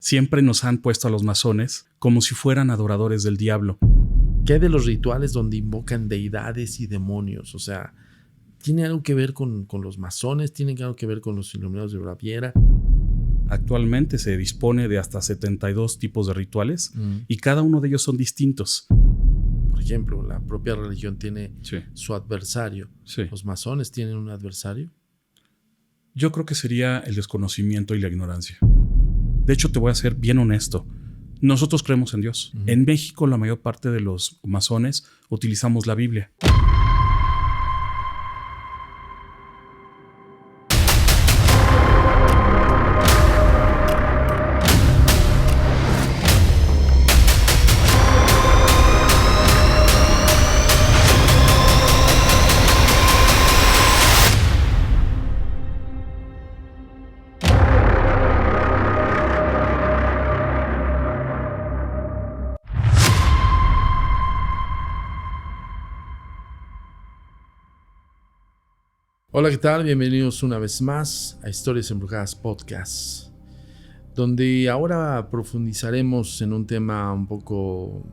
Siempre nos han puesto a los masones como si fueran adoradores del diablo. ¿Qué hay de los rituales donde invocan deidades y demonios? O sea, ¿tiene algo que ver con los masones? ¿Tiene algo que ver con los iluminados de Baviera? Actualmente se dispone de hasta 72 tipos de rituales y cada uno de ellos son distintos. Por ejemplo, la propia religión tiene su adversario. Sí. ¿Los masones tienen un adversario? Yo creo que sería el desconocimiento y la ignorancia. De hecho, te voy a ser bien honesto. Nosotros creemos en Dios. En México, la mayor parte de los masones utilizamos la Biblia. Hola, ¿qué tal? Bienvenidos una vez más a Historias Embrujadas Podcast, donde ahora profundizaremos en un tema un poco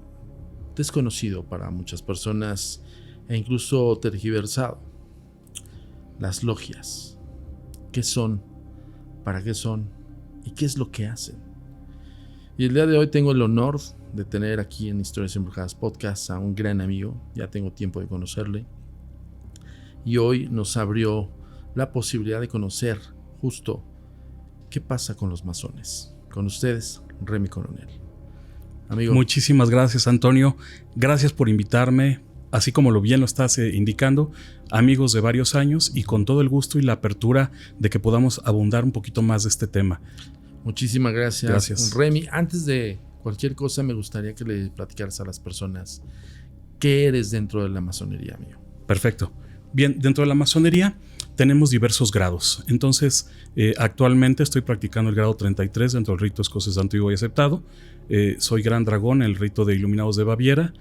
desconocido para muchas personas e incluso tergiversado. Las logias. ¿Qué son? ¿Para qué son? ¿Y qué es lo que hacen? Y el día de hoy tengo el honor de tener aquí en Historias Embrujadas Podcast a un gran amigo. Ya tengo tiempo de conocerle. Y hoy nos abrió la posibilidad de conocer justo qué pasa con los masones. Con ustedes, Remy Coronel. Amigo. Muchísimas gracias, Antonio. Gracias por invitarme. Así como lo bien lo estás indicando, amigos de varios años y con todo el gusto y la apertura de que podamos abundar un poquito más de este tema. Muchísimas gracias. Gracias. Remy, antes de cualquier cosa me gustaría que le platicaras a las personas qué eres dentro de la masonería, amigo. Perfecto. Bien, dentro de la masonería tenemos diversos grados. Entonces, actualmente estoy practicando el grado 33 dentro del rito escocés antiguo y aceptado. Soy gran dragón en el rito de iluminados de Baviera.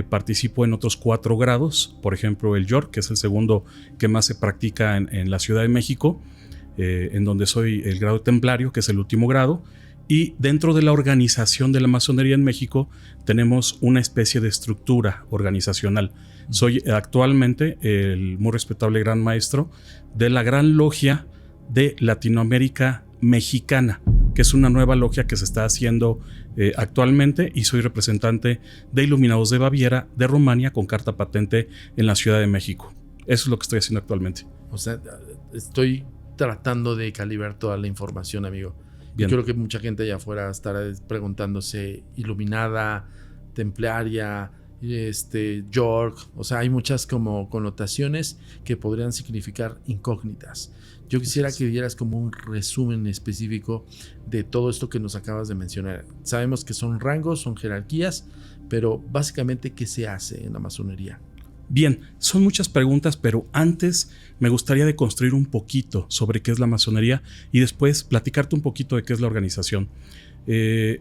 Participo en otros 4 grados. Por ejemplo, el York, que es el segundo que más se practica en la Ciudad de México, en donde soy el grado templario, que es el último grado. Y dentro de la organización de la masonería en México tenemos una especie de estructura organizacional. Soy actualmente el muy respetable gran maestro de la Gran Logia de Latinoamérica Mexicana, que es una nueva logia que se está haciendo actualmente, y soy representante de Iluminados de Baviera de Rumania con carta patente en la Ciudad de México. Eso es lo que estoy haciendo actualmente. O sea, estoy tratando de calibrar toda la información, amigo. Bien. Yo creo que mucha gente allá afuera estará preguntándose iluminada, templaria, York. O sea, hay muchas como connotaciones que podrían significar incógnitas. Yo quisiera que dieras como un resumen específico de todo esto que nos acabas de mencionar. Sabemos que son rangos, son jerarquías, pero básicamente, ¿qué se hace en la masonería? Bien, son muchas preguntas, pero antes me gustaría deconstruir un poquito sobre qué es la masonería y después platicarte un poquito de qué es la organización.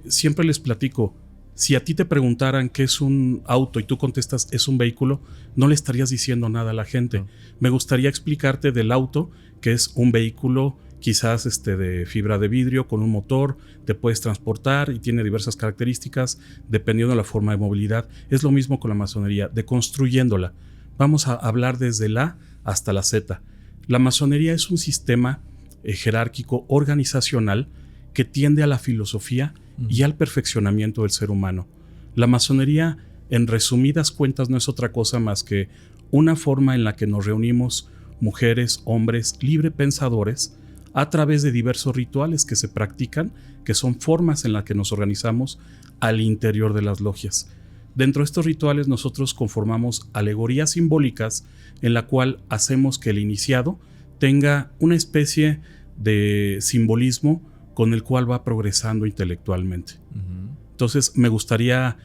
Siempre les platico, si a ti te preguntaran qué es un auto y tú contestas es un vehículo, no le estarías diciendo nada a la gente. No. Me gustaría explicarte del auto, que es un vehículo quizás de fibra de vidrio con un motor, te puedes transportar y tiene diversas características dependiendo de la forma de movilidad. Es lo mismo con la masonería, deconstruyéndola. Vamos a hablar desde la A hasta la Z. La masonería es un sistema jerárquico organizacional que tiende a la filosofía y al perfeccionamiento del ser humano. La masonería, en resumidas cuentas, no es otra cosa más que una forma en la que nos reunimos mujeres, hombres, libre pensadores, a través de diversos rituales que se practican, que son formas en las que nos organizamos al interior de las logias. Dentro de estos rituales nosotros conformamos alegorías simbólicas en la cual hacemos que el iniciado tenga una especie de simbolismo con el cual va progresando intelectualmente. Entonces me gustaría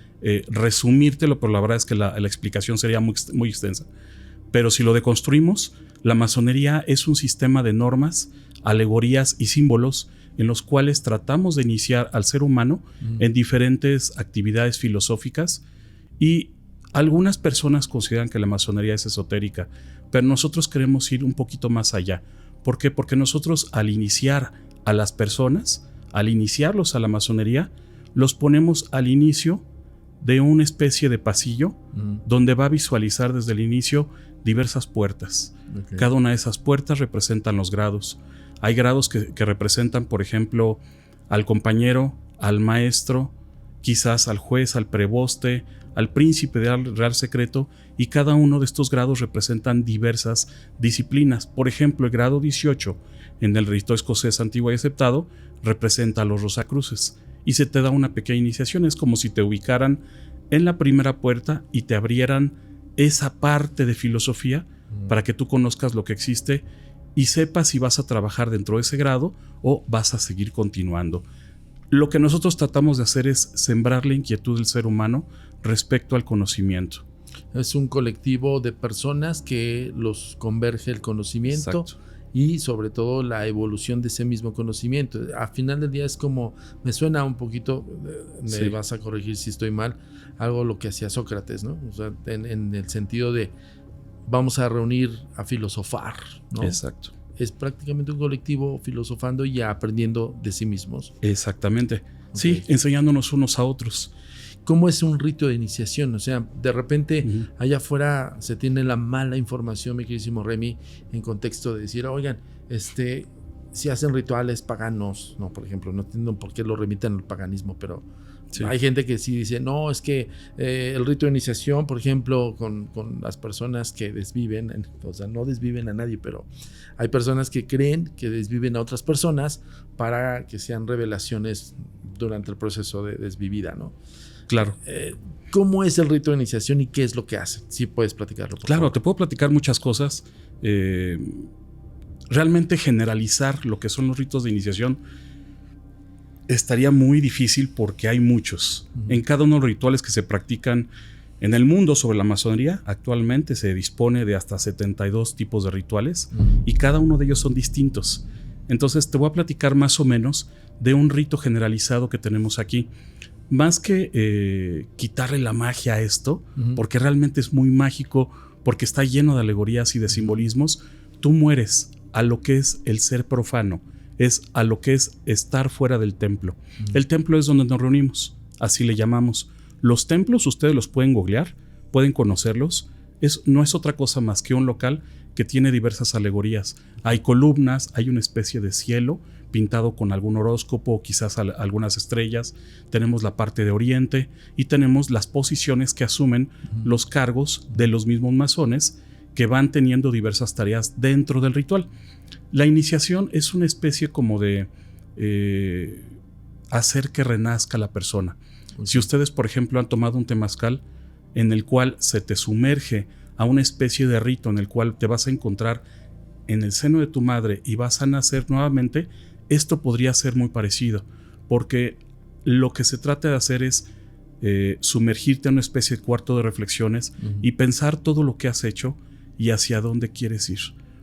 resumírtelo, pero la verdad es que la explicación sería muy extensa. Pero si lo deconstruimos, la masonería es un sistema de normas, alegorías y símbolos en los cuales tratamos de iniciar al ser humano en diferentes actividades filosóficas, y algunas personas consideran que la masonería es esotérica, pero nosotros queremos ir un poquito más allá. ¿Por qué? Porque nosotros, al iniciar a las personas al iniciarlos a la masonería, los ponemos al inicio de una especie de pasillo donde va a visualizar desde el inicio diversas puertas. Okay. Cada una de esas puertas representan los grados. Hay grados que representan, por ejemplo, al compañero, al maestro, quizás al juez, al preboste, al príncipe del Real Secreto, y cada uno de estos grados representan diversas disciplinas. Por ejemplo, el grado 18 en el rito escocés antiguo y aceptado representa a los Rosacruces y se te da una pequeña iniciación. Es como si te ubicaran en la primera puerta y te abrieran esa parte de filosofía para que tú conozcas lo que existe y sepas si vas a trabajar dentro de ese grado o vas a seguir continuando. Lo que nosotros tratamos de hacer es sembrar la inquietud del ser humano respecto al conocimiento. Es un colectivo de personas que los converge el conocimiento. Exacto. Y sobre todo la evolución de ese mismo conocimiento. Al final del día es como, me suena un poquito, me vas a corregir si estoy mal, algo lo que hacía Sócrates, ¿no? O sea, en el sentido de vamos a reunir a filosofar, ¿no? Exacto. Es prácticamente un colectivo filosofando y aprendiendo de sí mismos. Exactamente. Okay. Sí, enseñándonos unos a otros. ¿Cómo es un rito de iniciación? O sea, de repente allá afuera se tiene la mala información, mi queridísimo Remy, en contexto de decir, oigan, si hacen rituales paganos, no, por ejemplo, no entiendo por qué lo remiten al paganismo, pero hay gente que sí dice, no, es que el rito de iniciación, por ejemplo, con las personas que desviven, o sea, no desviven a nadie, pero hay personas que creen que desviven a otras personas para que sean revelaciones durante el proceso de desvivida, ¿no? Claro. ¿Cómo es el rito de iniciación y qué es lo que hace? Sí, puedes platicarlo. Claro, favor. Te puedo platicar muchas cosas. Realmente generalizar lo que son los ritos de iniciación estaría muy difícil porque hay muchos. En cada uno de los rituales que se practican en el mundo sobre la masonería, actualmente se dispone de hasta 72 tipos de rituales y cada uno de ellos son distintos. Entonces te voy a platicar más o menos de un rito generalizado que tenemos aquí. Más que quitarle la magia a esto, porque realmente es muy mágico, porque está lleno de alegorías y de simbolismos, tú mueres a lo que es el ser profano, es a lo que es estar fuera del templo. El templo es donde nos reunimos, así le llamamos. Los templos ustedes los pueden googlear, pueden conocerlos, no es otra cosa más que un local que tiene diversas alegorías. Hay columnas, hay una especie de cielo pintado con algún horóscopo, quizás algunas estrellas. Tenemos la parte de oriente y tenemos las posiciones que asumen los cargos de los mismos masones que van teniendo diversas tareas dentro del ritual. La iniciación es una especie como de hacer que renazca la persona. Si ustedes, por ejemplo, han tomado un temazcal en el cual se te sumerge a una especie de rito en el cual te vas a encontrar en el seno de tu madre y vas a nacer nuevamente, esto podría ser muy parecido, porque lo que se trata de hacer es sumergirte en una especie de cuarto de reflexiones y pensar todo lo que has hecho y hacia dónde quieres ir.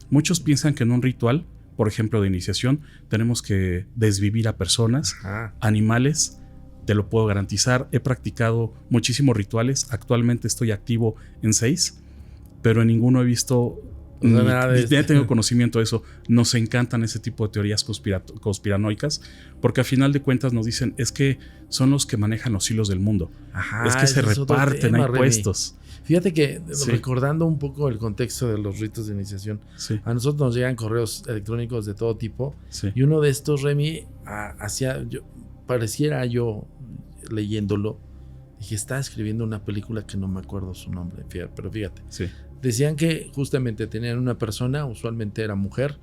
Muchos piensan que en un ritual, por ejemplo de iniciación, tenemos que desvivir a personas, animales. Te lo puedo garantizar, he practicado muchísimos rituales, actualmente estoy activo en 6, pero en ninguno he visto, ni he tenido conocimiento de eso. Nos encantan ese tipo de teorías conspiranoicas, porque al final de cuentas nos dicen, es que son los que manejan los hilos del mundo. Es que se reparten, hay puestos. Fíjate que, recordando un poco el contexto de los ritos de iniciación, a nosotros nos llegan correos electrónicos de todo tipo, y uno de estos, Remy, pareciera yo leyéndolo, dije, está escribiendo una película que no me acuerdo su nombre, pero fíjate. Decían que justamente tenían una persona, usualmente era mujer,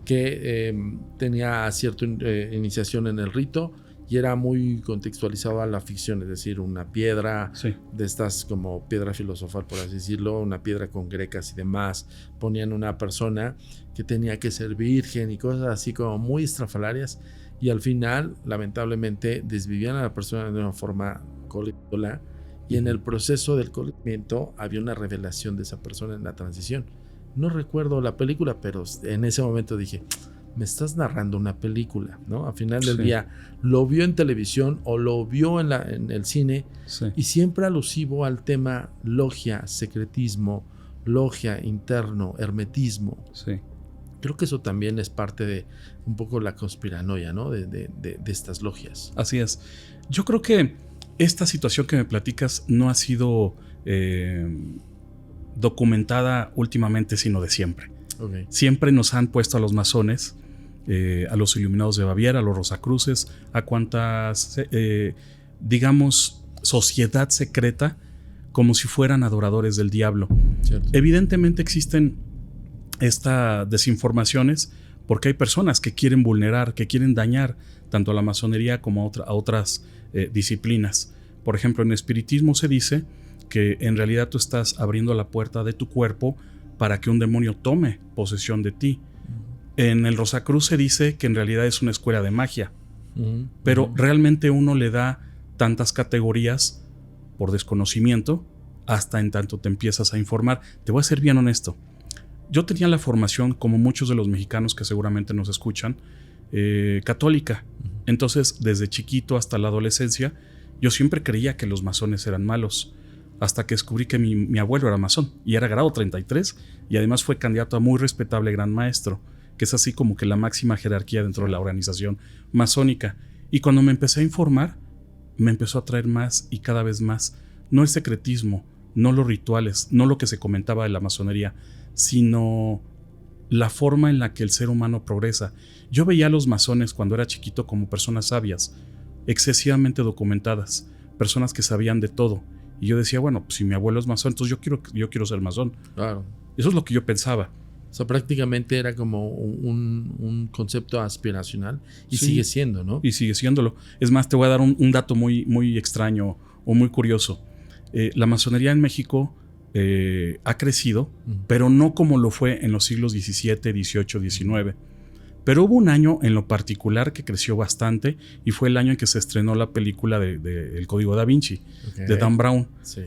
que tenía cierta iniciación en el rito y era muy contextualizado a la ficción, es decir, una piedra de estas como piedra filosofal, por así decirlo, una piedra con grecas y demás. Ponían una persona que tenía que ser virgen y cosas así como muy estrafalarias, y al final, lamentablemente, desvivían a la persona de una forma colectiva, y en el proceso del colecimiento había una revelación de esa persona en la transición. No recuerdo la película, pero en ese momento dije, me estás narrando una película, ¿no? Al final del día lo vio en televisión o lo vio en el cine, y siempre alusivo al tema logia, secretismo, logia, interno, hermetismo. Creo que eso también es parte de un poco la conspiranoia, ¿no? De estas logias. Así es. Yo creo que esta situación que me platicas no ha sido documentada últimamente, sino de siempre. Okay. Siempre nos han puesto a los masones, a los iluminados de Baviera, a los Rosacruces, a cuantas, digamos, sociedad secreta, como si fueran adoradores del diablo. Cierto. Evidentemente existen estas desinformaciones porque hay personas que quieren vulnerar, que quieren dañar tanto a la masonería como a otras disciplinas. Por ejemplo, en el espiritismo se dice que en realidad tú estás abriendo la puerta de tu cuerpo para que un demonio tome posesión de ti. En el Rosacruz se dice que en realidad es una escuela de magia, pero realmente uno le da tantas categorías por desconocimiento hasta en tanto te empiezas a informar. Te voy a ser bien honesto. Yo tenía la formación, como muchos de los mexicanos que seguramente nos escuchan, católica. Entonces, desde chiquito hasta la adolescencia, yo siempre creía que los masones eran malos, hasta que descubrí que mi abuelo era masón y era grado 33 y además fue candidato a muy respetable gran maestro, que es así como que la máxima jerarquía dentro de la organización masónica. Y cuando me empecé a informar, me empezó a atraer más y cada vez más, no el secretismo, no los rituales, no lo que se comentaba de la masonería, sino la forma en la que el ser humano progresa. Yo veía a los masones cuando era chiquito como personas sabias, excesivamente documentadas, personas que sabían de todo. Y yo decía, bueno, pues si mi abuelo es masón, entonces yo quiero ser masón. Claro. Eso es lo que yo pensaba. O sea, prácticamente era como un concepto aspiracional y Sí, sigue siendo, ¿no? Y sigue siéndolo. Es más, te voy a dar un dato muy, muy extraño o muy curioso. La masonería en México ha crecido, pero no como lo fue en los siglos XVII, XVIII, XIX. Pero hubo un año en lo particular que creció bastante y fue el año en que se estrenó la película de El Código Da Vinci, de Dan Brown. Sí.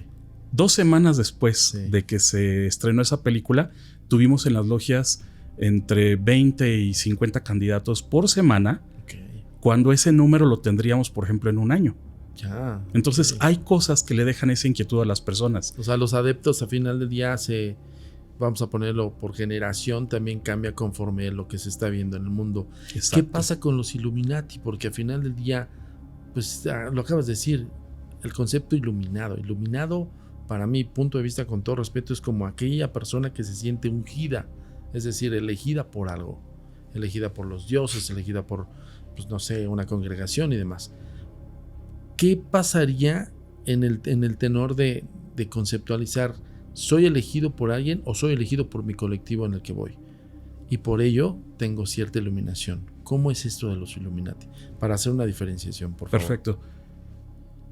2 semanas después de que se estrenó esa película, tuvimos en las logias entre 20 y 50 candidatos por semana, cuando ese número lo tendríamos, por ejemplo, en un año. Ya. Entonces hay cosas que le dejan esa inquietud a las personas. O sea, los adeptos a final del día vamos a ponerlo por generación, también cambia conforme lo que se está viendo en el mundo. Exacto. ¿Qué pasa con los Illuminati? Porque a final del día, pues lo acabas de decir, el concepto iluminado. Iluminado, para mi punto de vista, con todo respeto, es como aquella persona que se siente ungida, es decir, elegida por algo, elegida por los dioses, elegida por, pues no sé, una congregación y demás. ¿Qué pasaría en el tenor de conceptualizar? ¿Soy elegido por alguien o soy elegido por mi colectivo en el que voy? Y por ello tengo cierta iluminación. ¿Cómo es esto de los Illuminati? Para hacer una diferenciación, por favor. Perfecto.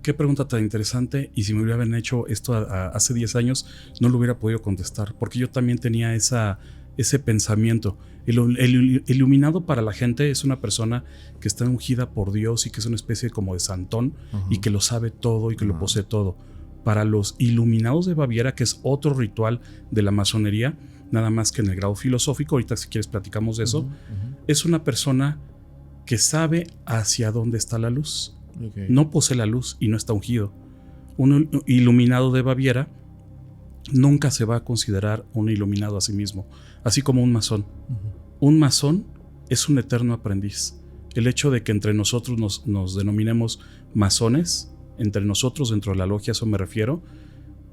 Qué pregunta tan interesante, y si me hubieran hecho esto hace 10 años no lo hubiera podido contestar, porque yo también tenía ese pensamiento. El iluminado para la gente es una persona que está ungida por Dios y que es una especie como de santón y que lo sabe todo y que lo posee todo. Para los iluminados de Baviera, que es otro ritual de la masonería, nada más que en el grado filosófico, ahorita si quieres platicamos de eso, es una persona que sabe hacia dónde está la luz. No posee la luz y no está ungido. Un iluminado de Baviera nunca se va a considerar un iluminado a sí mismo, así como un masón. Un masón es un eterno aprendiz. El hecho de que entre nosotros nos denominemos masones, entre nosotros dentro de la logia, a eso me refiero,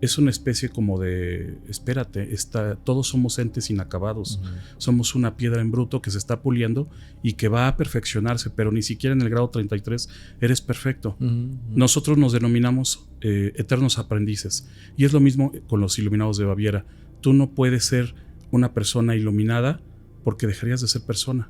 es una especie como de, espérate, todos somos entes inacabados, somos una piedra en bruto que se está puliendo y que va a perfeccionarse, pero ni siquiera en el grado 33 eres perfecto. Nosotros nos denominamos eternos aprendices, y es lo mismo con los iluminados de Baviera. Tú no puedes ser una persona iluminada porque dejarías de ser persona.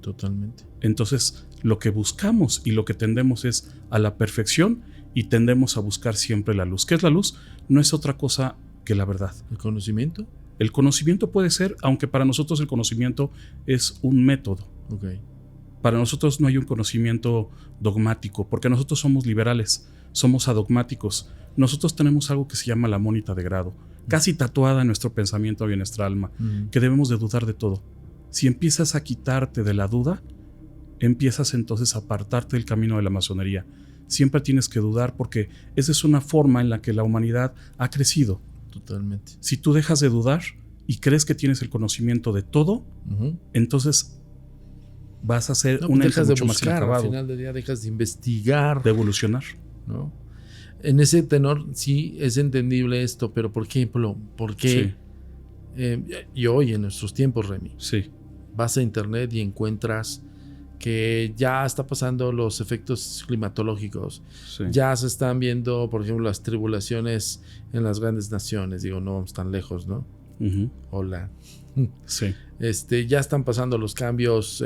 Totalmente. Entonces, lo que buscamos y lo que tendemos es a la perfección y tendemos a buscar siempre la luz. ¿Qué es la luz? No es otra cosa que la verdad. ¿El conocimiento? El conocimiento puede ser, aunque para nosotros el conocimiento es un método. Para nosotros no hay un conocimiento dogmático, porque nosotros somos liberales, somos adogmáticos. Nosotros tenemos algo que se llama la mónita de grado, casi tatuada en nuestro pensamiento y en nuestra alma, que debemos de dudar de todo. Si empiezas a quitarte de la duda, empiezas entonces a apartarte del camino de la masonería. Siempre tienes que dudar, porque esa es una forma en la que la humanidad ha crecido. Totalmente. Si tú dejas de dudar, y crees que tienes el conocimiento de todo, entonces vas a ser un ente mucho más inacabado. Al final del día dejas de investigar. De evolucionar. ¿No? En ese tenor sí es entendible esto, pero por ejemplo, ¿por qué? Y hoy en nuestros tiempos, Remy, vas a internet y encuentras que ya está pasando los efectos climatológicos. Ya se están viendo, por ejemplo, las tribulaciones en las grandes naciones. Digo, no vamos tan lejos, ¿no? Hola. Ya están pasando los cambios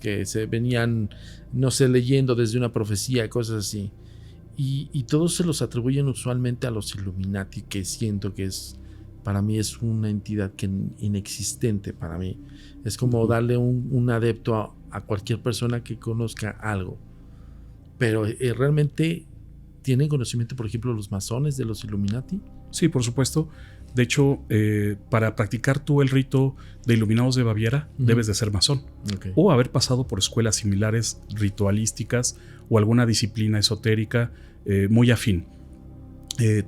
que se venían, no sé, leyendo desde una profecía, cosas así. Y todos se los atribuyen usualmente a los Illuminati, que siento que para mí es una entidad inexistente para mí. Es como darle un adepto a cualquier persona que conozca algo. Pero realmente ¿tienen conocimiento, por ejemplo, los masones de los Illuminati? Sí, por supuesto. De hecho, para practicar tú el rito de Iluminados de Baviera, debes de ser masón. O haber pasado por escuelas similares, ritualísticas, o alguna disciplina esotérica muy afín.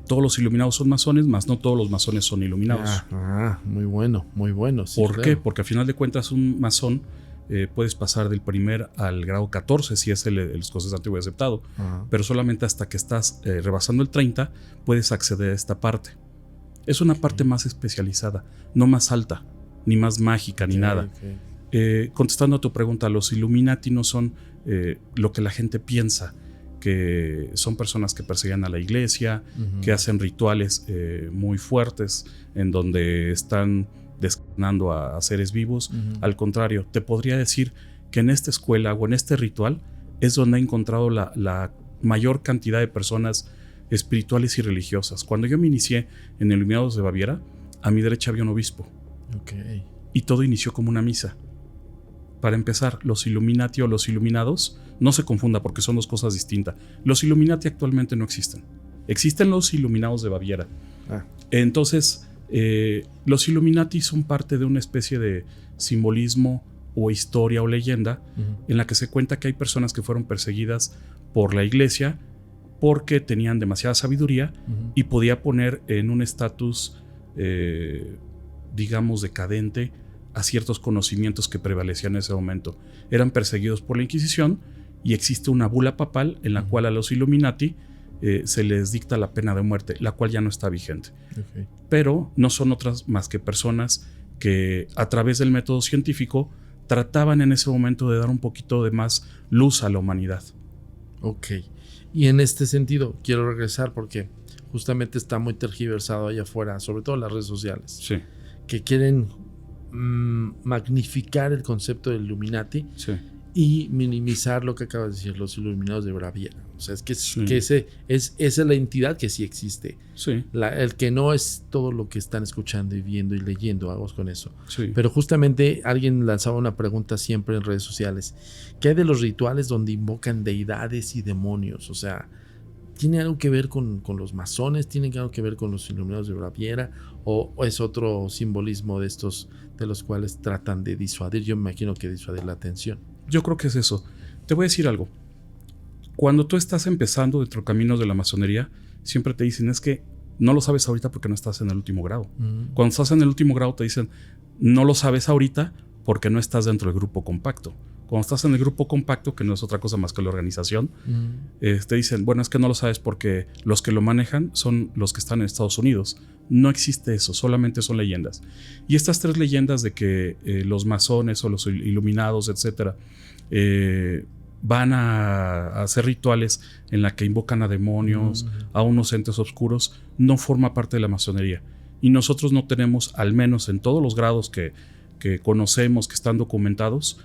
Todos los iluminados son masones, mas no todos los masones son iluminados. Muy bueno, muy bueno. Sí, ¿por qué? Porque al final de cuentas un masón puedes pasar del primer al grado 14 si es el escocés antiguo y aceptado, pero solamente hasta que estás rebasando el 30 puedes acceder a esta parte. Es una parte más especializada, no más alta, ni más mágica, ni nada. Contestando a tu pregunta, los Illuminati no son lo que la gente piensa, que son personas que persiguen a la iglesia, que hacen rituales muy fuertes en donde están descarnando a seres vivos. Al contrario, te podría decir que en esta escuela o en este ritual es donde he encontrado la mayor cantidad de personas espirituales y religiosas. Cuando yo me inicié en Iluminados de Baviera, a mi derecha había un obispo. Y todo inició como una misa. Para empezar, los Illuminati o los Iluminados, no se confunda porque son dos cosas distintas. Los Illuminati actualmente no existen. Existen los Iluminados de Baviera. Entonces, los Illuminati son parte de una especie de simbolismo o historia o leyenda en la que se cuenta que hay personas que fueron perseguidas por la iglesia porque tenían demasiada sabiduría y podía poner en un estatus, digamos, decadente a ciertos conocimientos que prevalecían en ese momento. Eran perseguidos por la Inquisición y existe una bula papal en la cual a los Illuminati se les dicta la pena de muerte, la cual ya no está vigente. Pero no son otras más que personas que a través del método científico trataban en ese momento de dar un poquito de más luz a la humanidad. Y en este sentido quiero regresar porque justamente está muy tergiversado allá afuera, sobre todo en las redes sociales, que quieren magnificar el concepto del Illuminati y minimizar lo que acabas de decir, los Iluminados de Baviera. O sea, esa es la entidad que sí existe. El que no es todo lo que están escuchando y viendo y leyendo, vamos con eso. Pero justamente alguien lanzaba una pregunta siempre en redes sociales. ¿Qué hay de los rituales donde invocan deidades y demonios? O sea, ¿tiene algo que ver con los masones? ¿Tiene algo que ver con los Iluminados de Baviera? ¿O es otro simbolismo de estos de los cuales tratan de disuadir? Yo me imagino que disuadir la atención. Yo creo que es eso. Te voy a decir algo. Cuando tú estás empezando dentro de caminos de la masonería, siempre te dicen es que no lo sabes ahorita porque no estás en el último grado. Cuando estás en el último grado te dicen no lo sabes ahorita porque no estás dentro del grupo compacto. Cuando estás en el grupo compacto, que no es otra cosa más que la organización, te dicen, bueno, es que no lo sabes porque los que lo manejan son los que están en Estados Unidos. No existe eso, solamente son leyendas. Y estas tres leyendas de que los masones o los iluminados, etcétera, van a hacer rituales en la que invocan a demonios, a unos entes oscuros, no forma parte de la masonería. Y nosotros no tenemos, al menos en todos los grados que conocemos, que están documentados,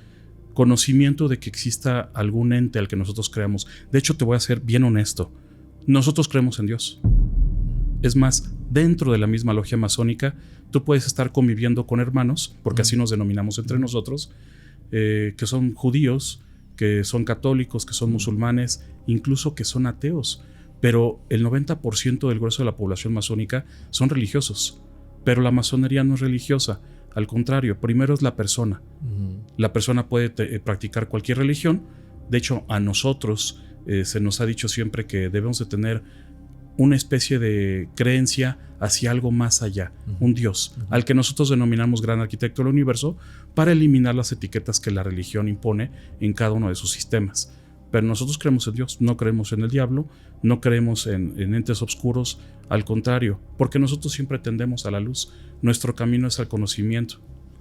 conocimiento de que exista algún ente al que nosotros creamos. De hecho, te voy a ser bien honesto. Nosotros creemos en Dios. Es más, dentro de la misma logia masónica, tú puedes estar conviviendo con hermanos, porque así nos denominamos entre nosotros, que son judíos, que son católicos, que son musulmanes, incluso que son ateos. Pero el 90% del grueso de la población masónica son religiosos. Pero la masonería no es religiosa. Al contrario, primero es la persona. La persona puede practicar cualquier religión. De hecho, a nosotros se nos ha dicho siempre que debemos de tener una especie de creencia hacia algo más allá, un Dios, al que nosotros denominamos gran arquitecto del universo, para eliminar las etiquetas que la religión impone en cada uno de sus sistemas. Pero nosotros creemos en Dios, no creemos en el diablo, no creemos en entes oscuros, al contrario, porque nosotros siempre tendemos a la luz, nuestro camino es al conocimiento.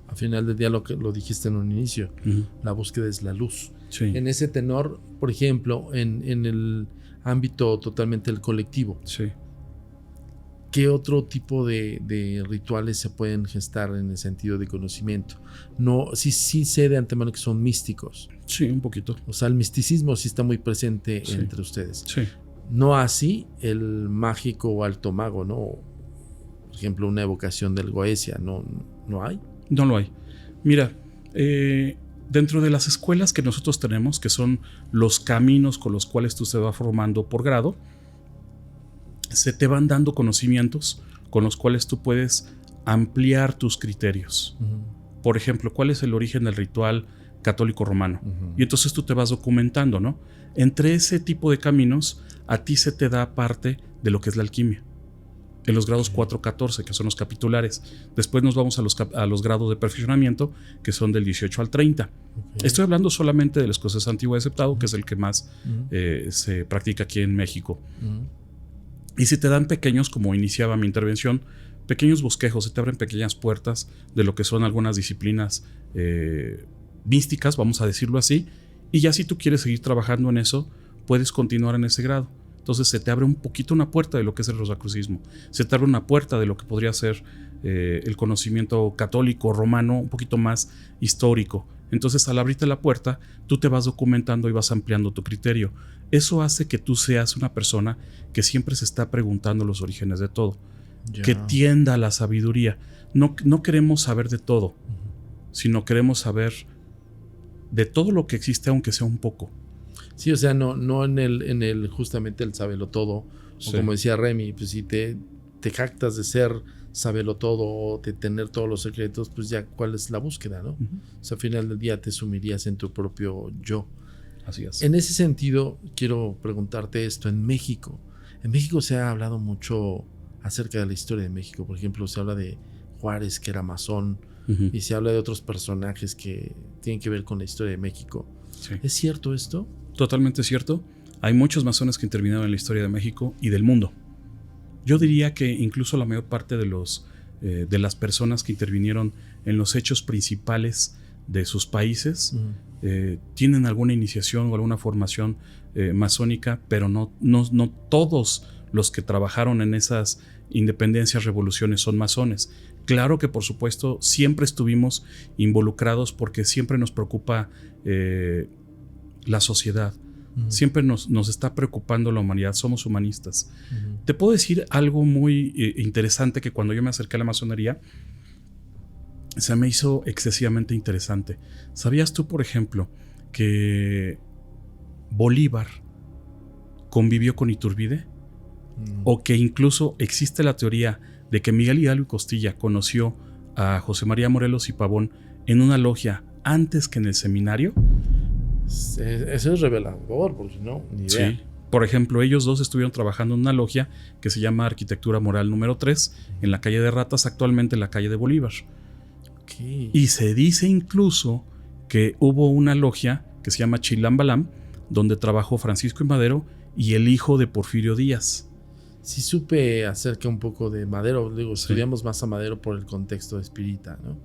Al final del día, lo dijiste en un inicio, la búsqueda es la luz. Sí. En ese tenor, por ejemplo, en el ámbito totalmente del colectivo, Sí. ¿qué otro tipo de rituales se pueden gestar en el sentido de conocimiento? No, sí sé de antemano que son místicos. Sí, un poquito. O sea, el misticismo sí está muy presente Sí. entre ustedes. Sí. No así el mágico o alto mago, ¿no? Por ejemplo, una evocación del Goetia, ¿no hay? No lo hay. Mira, dentro de las escuelas que nosotros tenemos, que son los caminos con los cuales tú se vas formando por grado, se te van dando conocimientos con los cuales tú puedes ampliar tus criterios. Por ejemplo, ¿cuál es el origen del ritual católico romano? Y entonces tú te vas documentando, ¿no? Entre ese tipo de caminos, a ti se te da parte de lo que es la alquimia. En los grados 4-14, que son los capitulares. Después nos vamos a los grados de perfeccionamiento, que son del 18 al 30. Estoy hablando solamente del escocés antiguo y aceptado, que es el que más se practica aquí en México. Y si te dan pequeños, como iniciaba mi intervención, pequeños bosquejos, se te abren pequeñas puertas de lo que son algunas disciplinas místicas, vamos a decirlo así, y ya si tú quieres seguir trabajando en eso, puedes continuar en ese grado. Entonces se te abre un poquito una puerta de lo que es el rosacrucismo, se te abre una puerta de lo que podría ser el conocimiento católico, romano, un poquito más histórico. Entonces al abrirte la puerta, tú te vas documentando y vas ampliando tu criterio. Eso hace que tú seas una persona que siempre se está preguntando los orígenes de todo, que tienda a la sabiduría. No queremos saber de todo, sino queremos saber de todo lo que existe, aunque sea un poco. Sí, o sea, no en el justamente el sábelo todo, sí. O como decía Remy, pues si te jactas de ser sábelo todo o de tener todos los secretos, pues ya cuál es la búsqueda, ¿no? O sea, al final del día te sumirías en tu propio yo. Así es. En ese sentido, quiero preguntarte esto. En México se ha hablado mucho acerca de la historia de México. Por ejemplo, se habla de Juárez, que era masón, y se habla de otros personajes que tienen que ver con la historia de México. Sí. ¿Es cierto esto? Totalmente cierto. Hay muchos masones que intervinieron en la historia de México y del mundo. Yo diría que incluso la mayor parte de las personas que intervinieron en los hechos principales de sus países tienen alguna iniciación o alguna formación masónica, pero no todos los que trabajaron en esas independencias, revoluciones son masones. Claro que por supuesto siempre estuvimos involucrados porque siempre nos preocupa la sociedad. Siempre nos está preocupando la humanidad, somos humanistas. Te puedo decir algo muy interesante, que cuando yo me acerqué a la masonería se me hizo excesivamente interesante. ¿Sabías tú, por ejemplo, que Bolívar convivió con Iturbide? O que incluso existe la teoría de que Miguel Hidalgo y Costilla conoció a José María Morelos y Pavón en una logia antes que en el seminario. Eso es revelador, porque no, ni idea. Sí. Por ejemplo, ellos dos estuvieron trabajando en una logia que se llama Arquitectura Moral número 3, en la calle de Ratas, actualmente en la calle de Bolívar. Okay. Y se dice incluso que hubo una logia que se llama Chilambalam, donde trabajó Francisco I. Madero y el hijo de Porfirio Díaz. Sí supe acerca un poco de Madero, digo, estudiamos más a Madero por el contexto espírita, ¿no?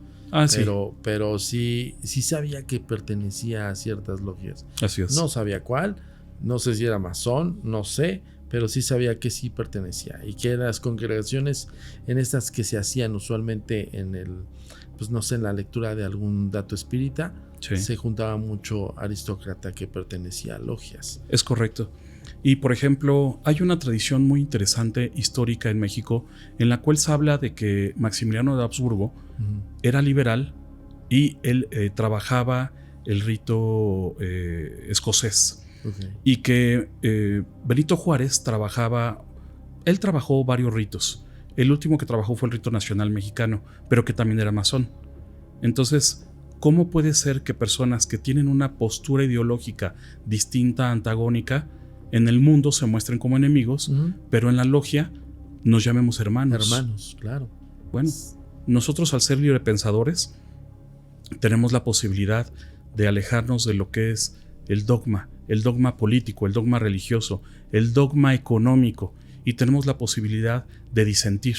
Pero sí sabía que pertenecía a ciertas logias. Así es. No sabía cuál, no sé si era masón, no sé, pero sí sabía que sí pertenecía y que las congregaciones en estas que se hacían usualmente en pues no sé, en la lectura de algún dato espírita, se juntaba mucho aristócrata que pertenecía a logias. Es correcto. Y por ejemplo, hay una tradición muy interesante histórica en México en la cual se habla de que Maximiliano de Habsburgo era liberal y él trabajaba el rito escocés. Y que Benito Juárez trabajó varios ritos. El último que trabajó fue el rito nacional mexicano, pero que también era masón. Entonces, ¿cómo puede ser que personas que tienen una postura ideológica distinta, antagónica, en el mundo se muestren como enemigos, pero en la logia nos llamemos hermanos. Hermanos, claro. Bueno, nosotros al ser librepensadores tenemos la posibilidad de alejarnos de lo que es el dogma político, el dogma religioso, el dogma económico, y tenemos la posibilidad de disentir.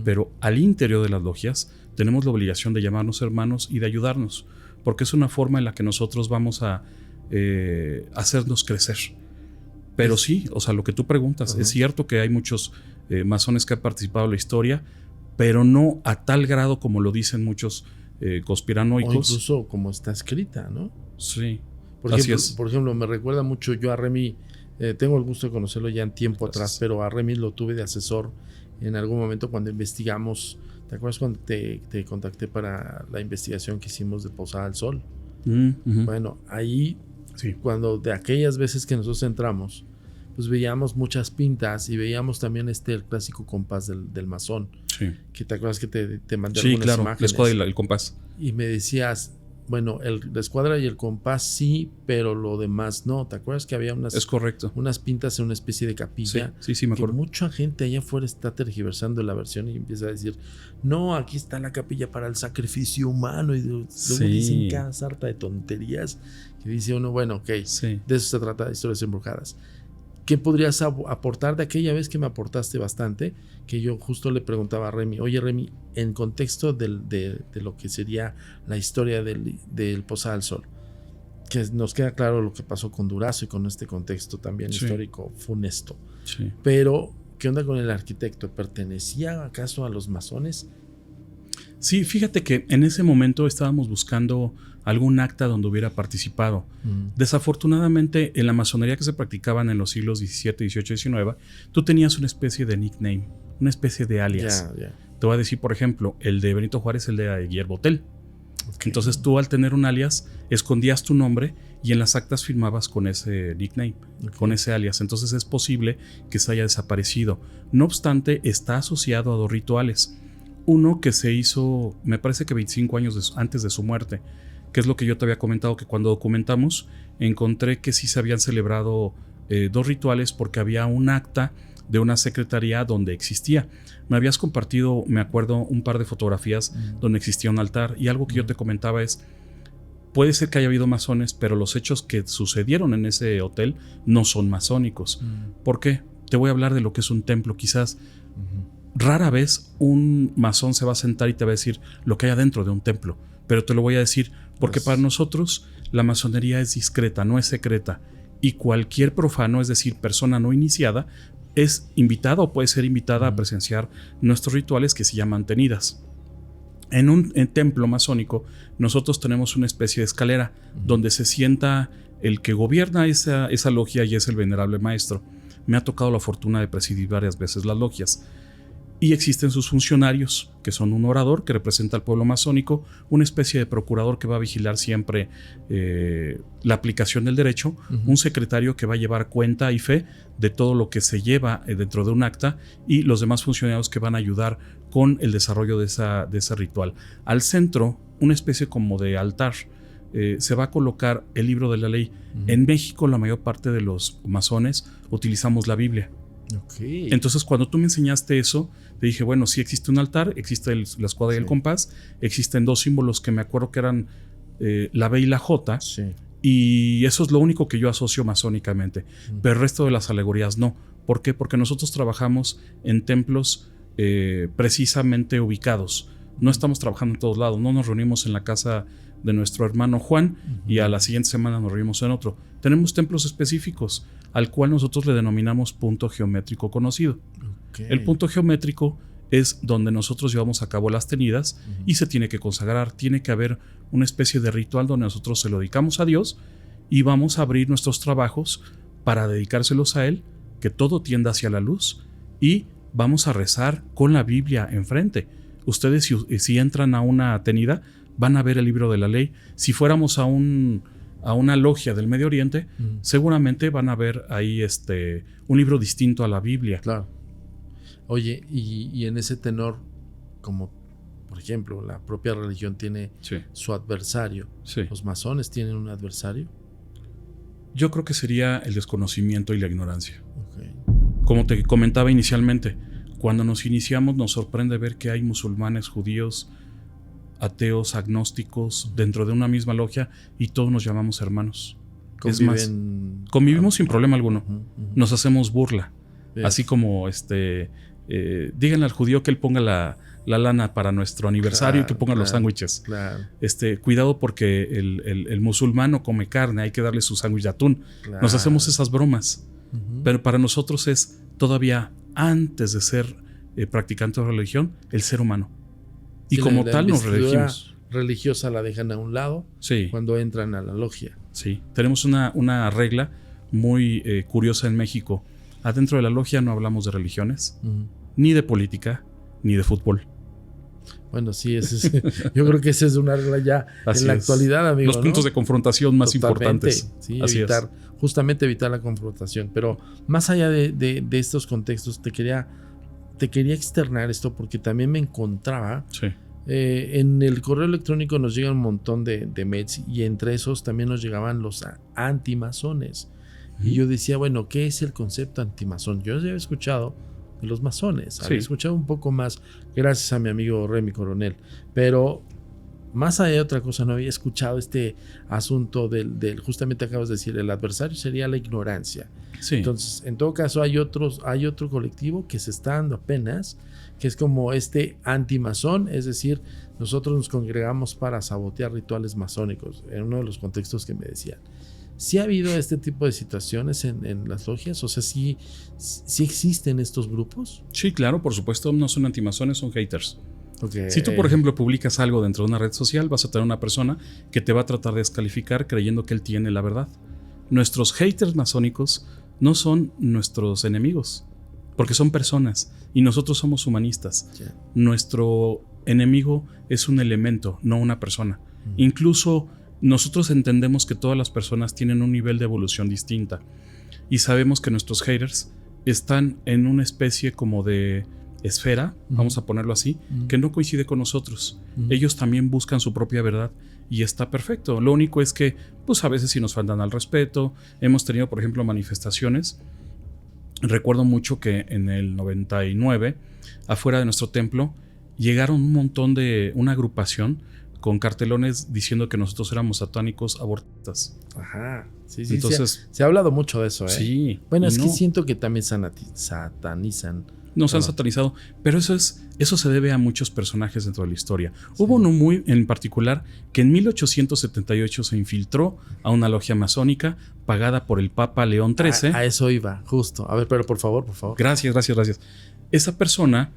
Pero al interior de las logias tenemos la obligación de llamarnos hermanos y de ayudarnos, porque es una forma en la que nosotros vamos a hacernos crecer. Pero sí, o sea, lo que tú preguntas, es cierto que hay muchos masones que han participado en la historia, pero no a tal grado como lo dicen muchos conspiranoicos. O incluso como está escrita, ¿no? Sí, por ejemplo, me recuerda mucho yo a Remy, tengo el gusto de conocerlo ya en tiempo atrás, pero a Remy lo tuve de asesor en algún momento cuando investigamos. ¿Te acuerdas cuando te contacté para la investigación que hicimos de Posada del Sol? Bueno, ahí, cuando de aquellas veces que nosotros entramos, pues veíamos muchas pintas y veíamos también el clásico compás del masón. Sí. Que te acuerdas que te mandé algunas imágenes. La escuadra y el compás. Y me decías, bueno, la escuadra y el compás sí, pero lo demás no. ¿Te acuerdas que había unas pintas en una especie de capilla? Sí, me acuerdo. Que mucha gente allá afuera está tergiversando la versión y empieza a decir, no, aquí está la capilla para el sacrificio humano. Y luego dicen cada sarta de tonterías que dice uno, bueno, ok, de eso se trata de Historias Embrujadas. ¿Qué podrías aportar de aquella vez que me aportaste bastante? Que yo justo le preguntaba a Remy, oye Remy, en contexto de lo que sería la historia del Posada del Sol, que nos queda claro lo que pasó con Durazo y con este contexto también histórico funesto. Sí. Pero, ¿qué onda con el arquitecto? ¿Pertenecía acaso a los masones? Sí, fíjate que en ese momento estábamos buscando algún acta donde hubiera participado. Desafortunadamente, en la masonería que se practicaban en los siglos XVII, XVIII y XIX, tú tenías una especie de nickname, una especie de alias. Te voy a decir, por ejemplo, el de Benito Juárez, el de Guillermo Tell. Entonces tú, al tener un alias, escondías tu nombre y en las actas firmabas con ese nickname, con ese alias. Entonces es posible que se haya desaparecido. No obstante, está asociado a dos rituales. Uno que se hizo, me parece que 25 años antes de su muerte, que es lo que yo te había comentado, que cuando documentamos encontré que sí se habían celebrado dos rituales porque había un acta de una secretaría donde existía. Me habías compartido, me acuerdo, un par de fotografías donde existía un altar, y algo que yo te comentaba es, puede ser que haya habido masones, pero los hechos que sucedieron en ese hotel no son masónicos. ¿Por qué? Te voy a hablar de lo que es un templo. Quizás rara vez un masón se va a sentar y te va a decir lo que hay adentro de un templo, pero te lo voy a decir porque para nosotros la masonería es discreta, no es secreta, y cualquier profano, es decir, persona no iniciada, es invitada o puede ser invitada a presenciar nuestros rituales que se llaman tenidas. En un templo masónico nosotros tenemos una especie de escalera donde se sienta el que gobierna esa logia, y es el venerable maestro. Me ha tocado la fortuna de presidir varias veces las logias. Y existen sus funcionarios, que son un orador que representa al pueblo masónico, una especie de procurador que va a vigilar siempre la aplicación del derecho, un secretario que va a llevar cuenta y fe de todo lo que se lleva dentro de un acta, y los demás funcionarios que van a ayudar con el desarrollo de ese ritual. Al centro, una especie como de altar, se va a colocar el libro de la ley. En México, la mayor parte de los masones utilizamos la Biblia. Entonces, cuando tú me enseñaste eso, te dije, bueno, sí existe un altar, existe la escuadra y el compás, existen dos símbolos que me acuerdo que eran la B y la J, y eso es lo único que yo asocio masónicamente, pero el resto de las alegorías no. ¿Por qué? Porque nosotros trabajamos en templos precisamente ubicados. No estamos trabajando en todos lados, no nos reunimos en la casa de nuestro hermano Juan y a la siguiente semana nos reunimos en otro. Tenemos templos específicos al cual nosotros le denominamos punto geométrico conocido. El punto geométrico es donde nosotros llevamos a cabo las tenidas y se tiene que consagrar. Tiene que haber una especie de ritual donde nosotros se lo dedicamos a Dios y vamos a abrir nuestros trabajos para dedicárselos a Él, que todo tienda hacia la luz, y vamos a rezar con la Biblia enfrente. Ustedes, si entran a una tenida, van a ver el libro de la ley. Si fuéramos a una logia del Medio Oriente, seguramente van a ver ahí un libro distinto a la Biblia. Claro. Oye, y en ese tenor, como por ejemplo la propia religión tiene su adversario, ¿los masones tienen un adversario? Yo creo que sería el desconocimiento y la ignorancia. Okay. Como te comentaba inicialmente, cuando nos iniciamos nos sorprende ver que hay musulmanes, judíos, ateos, agnósticos dentro de una misma logia y todos nos llamamos hermanos. Es más, convivimos sin problema alguno. Nos hacemos burla. Así como díganle al judío que él ponga la lana para nuestro aniversario y que ponga los sándwiches. Claro. Cuidado porque el musulmán no come carne, hay que darle su sándwich de atún. Claro. Nos hacemos esas bromas. Pero para nosotros es todavía antes de ser practicante de religión, el ser humano. Y sí, como tal nos religimos. Religiosa la dejan a un lado cuando entran a la logia. Sí, tenemos una regla muy curiosa en México. Adentro de la logia no hablamos de religiones, ni de política, ni de fútbol. Bueno, sí, yo creo que esa es una regla ya en la actualidad, amigo. Los puntos de confrontación más importantes. Sí, justamente evitar la confrontación. Pero más allá de estos contextos, te quería externar esto porque también me encontraba. Sí. En el correo electrónico nos llega un montón de mails y entre esos también nos llegaban los antimasones. Y yo decía, bueno, ¿qué es el concepto antimazón? Yo ya había escuchado de los masones, había escuchado un poco más gracias a mi amigo Remy Coronel, pero más allá de otra cosa no había escuchado este asunto del justamente acabas de decir, el adversario sería la ignorancia. Sí. Entonces, en todo caso hay otro colectivo que se está dando apenas, que es como antimazón, es decir, nosotros nos congregamos para sabotear rituales masónicos, en uno de los contextos que me decían. ¿Sí ha habido este tipo de situaciones en las logias? O sea, ¿sí existen estos grupos? Sí, claro, por supuesto, no son antimasones, son haters. Okay. Si tú, por ejemplo, publicas algo dentro de una red social, vas a tener una persona que te va a tratar de descalificar creyendo que él tiene la verdad. Nuestros haters masónicos no son nuestros enemigos, porque son personas y nosotros somos humanistas. Yeah. Nuestro enemigo es un elemento, no una persona. Incluso nosotros entendemos que todas las personas tienen un nivel de evolución distinta y sabemos que nuestros haters están en una especie como de esfera, vamos a ponerlo así, que no coincide con nosotros. Ellos también buscan su propia verdad y está perfecto. Lo único es que pues a veces sí nos faltan al respeto. Hemos tenido, por ejemplo, manifestaciones. Recuerdo mucho que en el 99, afuera de nuestro templo, llegaron una agrupación con cartelones diciendo que nosotros éramos satánicos abortistas. Ajá. Sí, entonces se ha hablado mucho de eso, ¿eh? Sí. Bueno, es que siento que también satanizan. Nos han satanizado, pero eso se debe a muchos personajes dentro de la historia. Sí. Hubo uno muy en particular que en 1878 se infiltró a una logia masónica pagada por el Papa León XIII. A eso iba, justo. A ver, pero por favor. Gracias. Esa persona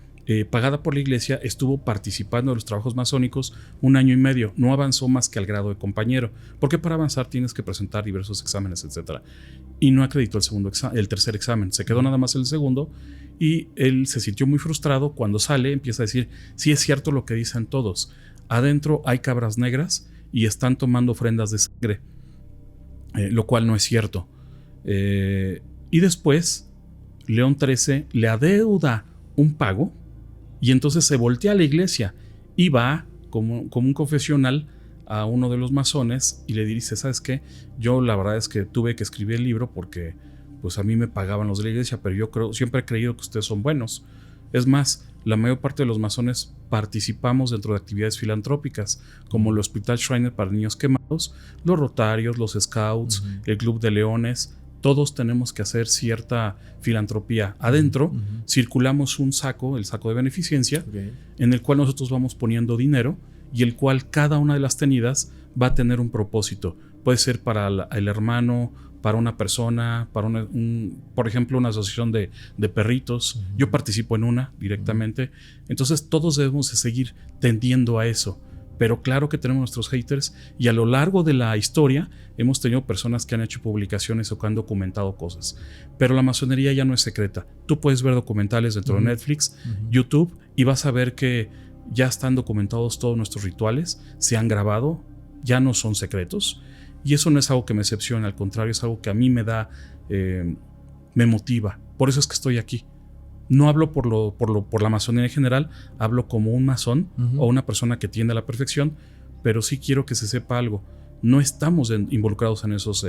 pagada por la iglesia, estuvo participando en los trabajos masónicos 1 año y medio. No avanzó más que al grado de compañero, porque para avanzar tienes que presentar diversos exámenes, etc. Y no acreditó el tercer examen. Se quedó nada más el segundo y él se sintió muy frustrado. Cuando sale, empieza a decir: sí, es cierto lo que dicen todos. Adentro hay cabras negras y están tomando ofrendas de sangre, lo cual no es cierto. Y después, León XIII le adeuda un pago. Y entonces se voltea a la iglesia y va como un confesional a uno de los masones y le dice: ¿sabes qué? Yo la verdad es que tuve que escribir el libro porque pues a mí me pagaban los de la iglesia, pero yo siempre he creído que ustedes son buenos. Es más, la mayor parte de los masones participamos dentro de actividades filantrópicas como el Hospital Shriner para niños quemados, los Rotarios, los Scouts, el Club de Leones. Todos tenemos que hacer cierta filantropía. Adentro circulamos un saco, el saco de beneficencia, en el cual nosotros vamos poniendo dinero y el cual cada una de las tenidas va a tener un propósito. Puede ser para el hermano, para una persona, para por ejemplo, una asociación de perritos. Yo participo en una directamente. Entonces todos debemos de seguir tendiendo a eso. Pero claro que tenemos nuestros haters y a lo largo de la historia hemos tenido personas que han hecho publicaciones o que han documentado cosas. Pero la masonería ya no es secreta. Tú puedes ver documentales dentro de Netflix, YouTube, y vas a ver que ya están documentados todos nuestros rituales, se han grabado, ya no son secretos. Y eso no es algo que me decepciona, al contrario, es algo que a mí me da, me motiva. Por eso es que estoy aquí. No hablo por la masonería en general, hablo como un masón o una persona que tiende a la perfección, pero sí quiero que se sepa algo. no estamos involucrados en esas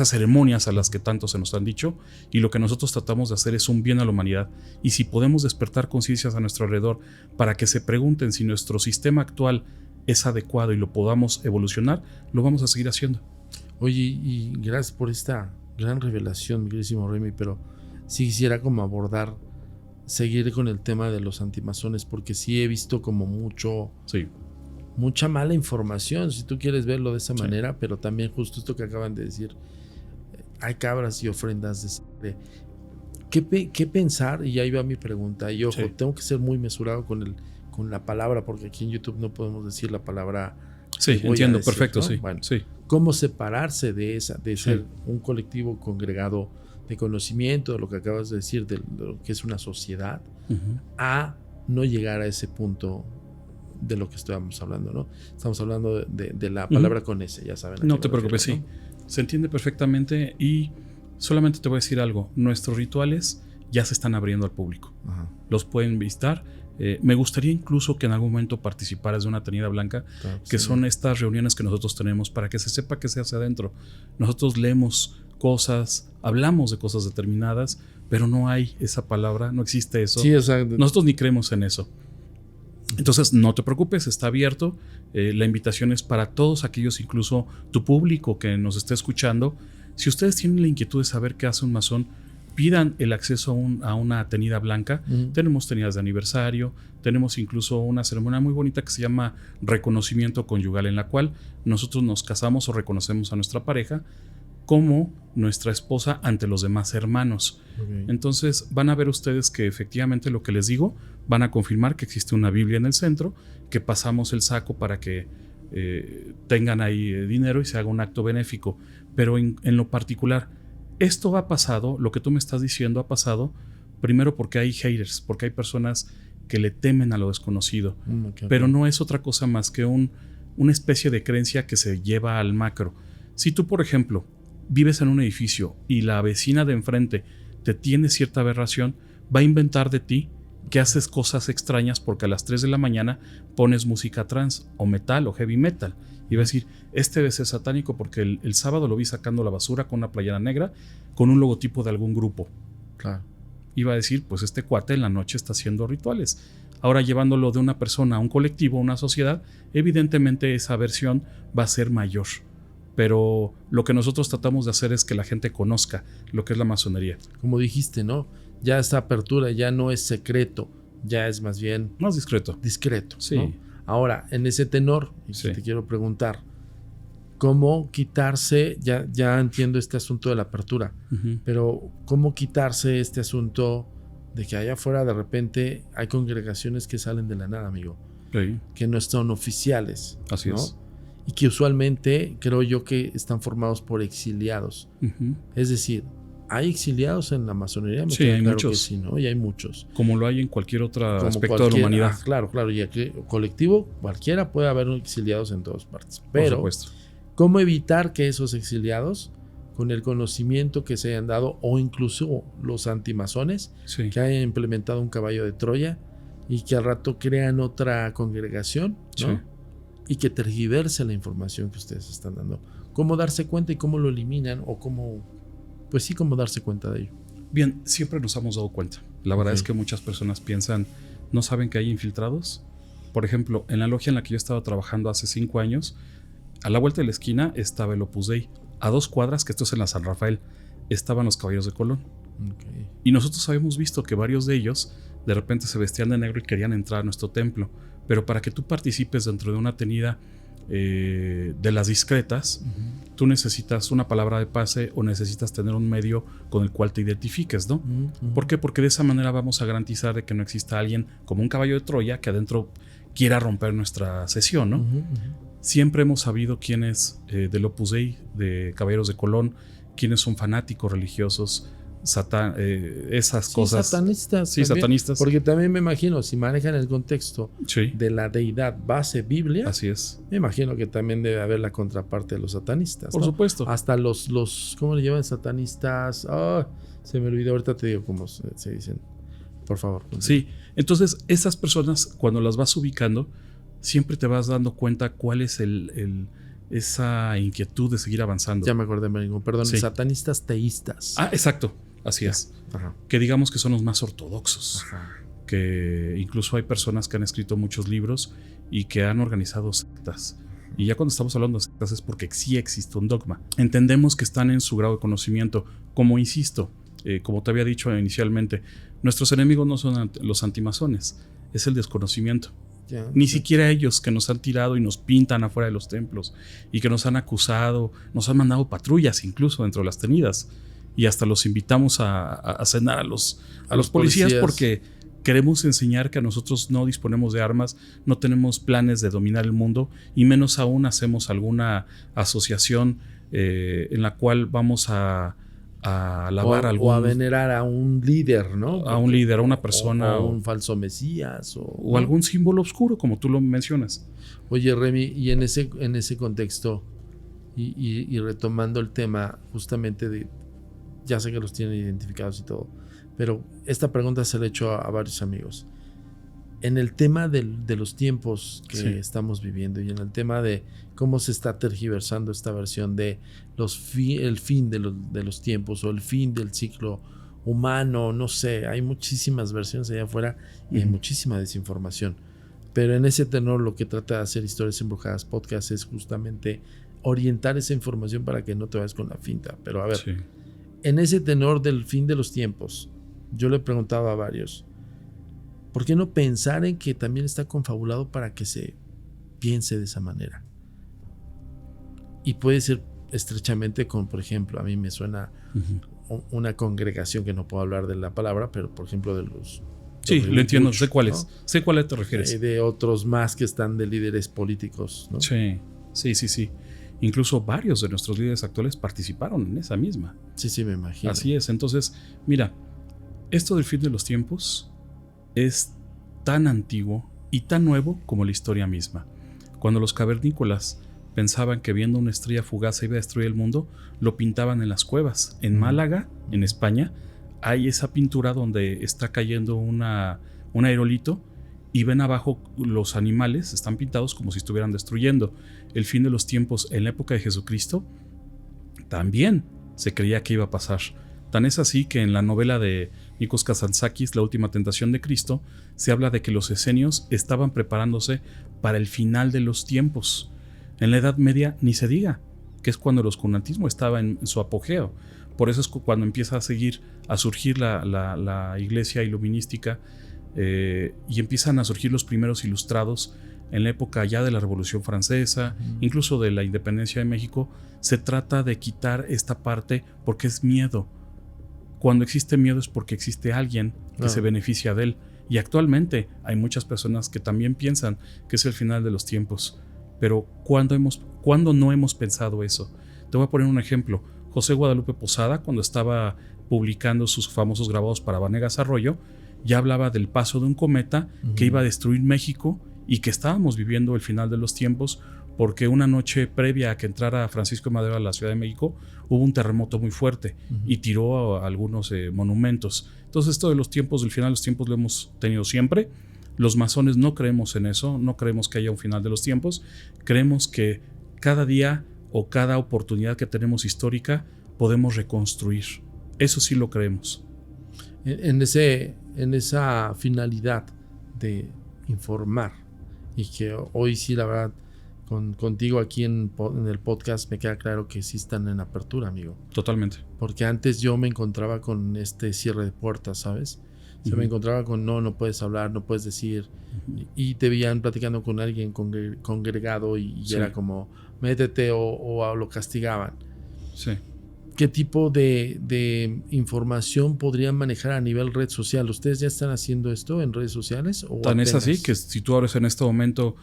ceremonias a las que tanto se nos han dicho, y lo que nosotros tratamos de hacer es un bien a la humanidad. Y si podemos despertar conciencias a nuestro alrededor para que se pregunten si nuestro sistema actual es adecuado y lo podamos evolucionar, lo vamos a seguir haciendo. Oye, y gracias por esta gran revelación, mi queridísimo Remy, pero sí quisiera como seguir con el tema de los antimasones, porque sí he visto como mucha mala información, si tú quieres verlo de esa manera, pero también justo esto que acaban de decir, hay cabras y ofrendas de sangre. ¿Qué pensar? Y ahí va mi pregunta. Y ojo, tengo que ser muy mesurado con la palabra, porque aquí en YouTube no podemos decir la palabra. Sí, entiendo, decir, perfecto, ¿no? Sí. Bueno, sí. ¿Cómo separarse de ser un colectivo congregado de conocimiento, de lo que acabas de decir, de lo que es una sociedad, a no llegar a ese punto de lo que estábamos hablando, ¿no? Estamos hablando de la palabra con S, ya saben. No te preocupes, ¿no? Sí. Se entiende perfectamente, y solamente te voy a decir algo. Nuestros rituales ya se están abriendo al público. Ajá. Los pueden visitar. Me gustaría incluso que en algún momento participaras de una tenida blanca, que son estas reuniones que nosotros tenemos para que se sepa qué se hace adentro. Nosotros leemos cosas, hablamos de cosas determinadas, pero no hay esa palabra, no existe eso. Sí, exacto. Nosotros ni creemos en eso. Entonces, no te preocupes, está abierto. La invitación es para todos aquellos, incluso tu público que nos esté escuchando. Si ustedes tienen la inquietud de saber qué hace un masón, pidan el acceso a una tenida blanca. Tenemos tenidas de aniversario, tenemos incluso una ceremonia muy bonita que se llama reconocimiento conyugal, en la cual nosotros nos casamos o reconocemos a nuestra pareja como nuestra esposa ante los demás hermanos. Okay. Entonces van a ver ustedes que efectivamente lo que les digo, van a confirmar que existe una Biblia en el centro, que pasamos el saco para que tengan ahí dinero y se haga un acto benéfico. Pero en lo particular, esto ha pasado, lo que tú me estás diciendo ha pasado, primero porque hay haters, porque hay personas que le temen a lo desconocido, pero no es otra cosa más que una especie de creencia que se lleva al macro. Si tú, por ejemplo, vives en un edificio y la vecina de enfrente te tiene cierta aberración, va a inventar de ti que haces cosas extrañas porque a las 3 de la mañana pones música trance o metal o heavy metal. Y va a decir, este debe ser satánico porque el sábado lo vi sacando la basura con una playera negra con un logotipo de algún grupo. Claro. Y va a decir, pues este cuate en la noche está haciendo rituales. Ahora, llevándolo de una persona a un colectivo, a una sociedad, evidentemente esa versión va a ser mayor. Pero lo que nosotros tratamos de hacer es que la gente conozca lo que es la masonería. Como dijiste, ¿no? Ya esta apertura ya no es secreto, ya es más bien... Más discreto. Discreto, sí. ¿no? Ahora, en ese tenor, te quiero preguntar, ¿cómo quitarse, ya entiendo este asunto de la apertura, pero cómo quitarse este asunto de que allá afuera de repente hay congregaciones que salen de la nada, amigo, que no son oficiales? Así, ¿no? Es. Y que usualmente creo yo que están formados por exiliados. Es decir, ¿hay exiliados en la masonería? Sí, hay muchos. Que sí, ¿no? Y hay muchos. Como lo hay en cualquier otro aspecto de la humanidad. Claro. Y aquí, colectivo, cualquiera puede haber exiliados en todas partes. Pero, por supuesto, ¿cómo evitar que esos exiliados, con el conocimiento que se hayan dado, o incluso los antimasones, que hayan implementado un caballo de Troya y que al rato crean otra congregación, ¿no? Y que tergiverse la información que ustedes están dando? ¿Cómo darse cuenta y cómo lo eliminan? O cómo... Pues sí, cómo darse cuenta de ello. Bien, siempre nos hemos dado cuenta. La verdad es que muchas personas piensan, no saben que hay infiltrados. Por ejemplo, en la logia en la que yo estaba trabajando hace 5 años, a la vuelta de la esquina estaba el Opus Dei. A 2 cuadras, que esto es en la San Rafael, estaban los Caballeros de Colón. Y nosotros habíamos visto que varios de ellos de repente se vestían de negro y querían entrar a nuestro templo. Pero para que tú participes dentro de una tenida de las discretas, tú necesitas una palabra de pase o necesitas tener un medio con el cual te identifiques, ¿no? ¿Por qué? Porque de esa manera vamos a garantizar de que no exista alguien como un caballo de Troya que adentro quiera romper nuestra sesión, ¿no? Siempre hemos sabido quién es del Opus Dei, de Caballeros de Colón, quiénes son fanáticos religiosos, esas cosas. Satanistas. Sí, también, satanistas. Porque también me imagino, si manejan el contexto de la deidad base Biblia, así es. Me imagino que también debe haber la contraparte de los satanistas. Por supuesto. Hasta los ¿cómo le llaman? Satanistas. Se me olvidó, ahorita te digo cómo se dicen. Por favor. Sí, entonces esas personas, cuando las vas ubicando, siempre te vas dando cuenta cuál es esa inquietud de seguir avanzando. Ya me acordé, Marigo. Perdón, Sí. satanistas teístas. Exacto, así es. Ajá. Que digamos que son los más ortodoxos. Ajá. Que incluso hay personas que han escrito muchos libros y que han organizado sectas. Y ya cuando estamos hablando de sectas es porque sí existe un dogma. Entendemos que están en su grado de conocimiento. Como insisto, como te había dicho inicialmente, nuestros enemigos no son los antimasones, es el desconocimiento. Ni siquiera ellos, que nos han tirado y nos pintan afuera de los templos y que nos han acusado, nos han mandado patrullas incluso dentro de las tenidas, y hasta los invitamos a cenar a los policías porque queremos enseñar que a nosotros no disponemos de armas, no tenemos planes de dominar el mundo, y menos aún hacemos alguna asociación en la cual vamos a alabar o a venerar a un líder, ¿no? A un líder, a una persona. O un falso mesías. O algún símbolo oscuro, como tú lo mencionas. Oye, Remy, y en ese contexto, y retomando el tema justamente de, ya sé que los tienen identificados y todo, pero esta pregunta se la he hecho a varios amigos. En el tema de los tiempos que estamos viviendo y en el tema de cómo se está tergiversando esta versión de el fin de los tiempos o el fin del ciclo humano, no sé, hay muchísimas versiones allá afuera y hay muchísima desinformación. Pero en ese tenor lo que trata de hacer Historias Embrujadas Podcast es justamente orientar esa información para que no te vayas con la finta. Pero a ver, en ese tenor del fin de los tiempos, yo le preguntaba a varios, ¿por qué no pensar en que también está confabulado para que se piense de esa manera? Y puede ser estrechamente con, por ejemplo, a mí me suena una congregación, que no puedo hablar de la palabra, pero por ejemplo de los... Sí, lo entiendo, sé cuál es. Sé cuál te refieres. De otros más que están de líderes políticos, ¿no? Sí. Incluso varios de nuestros líderes actuales participaron en esa misma. Sí, me imagino. Así es. Entonces, mira, esto del fin de los tiempos es tan antiguo y tan nuevo como la historia misma. Cuando los cavernícolas pensaban que viendo una estrella fugaz iba a destruir el mundo, lo pintaban en las cuevas. En Málaga, en España, hay esa pintura donde está cayendo un aerolito y ven abajo los animales, están pintados como si estuvieran destruyendo. El fin de los tiempos en la época de Jesucristo también se creía que iba a pasar. Tan es así que en la novela de Nikos Kazantzakis, La última tentación de Cristo, se habla de que los esenios estaban preparándose para el final de los tiempos. En la Edad Media ni se diga, que es cuando el oscurantismo estaba en su apogeo. Por eso es cuando empieza a surgir la iglesia iluminística y empiezan a surgir los primeros ilustrados en la época ya de la Revolución Francesa, incluso de la independencia de México. Se trata de quitar esta parte porque es miedo. Cuando existe miedo es porque existe alguien que se beneficia de él. Y actualmente hay muchas personas que también piensan que es el final de los tiempos. Pero ¿cuándo no hemos pensado eso? Te voy a poner un ejemplo. José Guadalupe Posada, cuando estaba publicando sus famosos grabados para Vanegas Arroyo, ya hablaba del paso de un cometa que iba a destruir México y que estábamos viviendo el final de los tiempos, porque una noche previa a que entrara Francisco de Madero a la Ciudad de México hubo un terremoto muy fuerte y tiró a algunos monumentos. Entonces esto de los tiempos, del final de los tiempos, lo hemos tenido siempre. Los masones no creemos en eso, no creemos que haya un final de los tiempos. Creemos que cada día o cada oportunidad que tenemos histórica podemos reconstruir. Eso sí lo creemos. En esa finalidad de informar, y que hoy sí, la verdad, contigo aquí en el podcast me queda claro que sí están en apertura, amigo. Totalmente. Porque antes yo me encontraba con este cierre de puertas, ¿sabes? Se me encontraba con no puedes hablar, no puedes decir, y te veían platicando con alguien congregado y era como métete o lo castigaban. Sí. ¿Qué tipo de información podrían manejar a nivel red social? ¿Ustedes ya están haciendo esto en redes sociales? Tan es así que si tú abres en este momento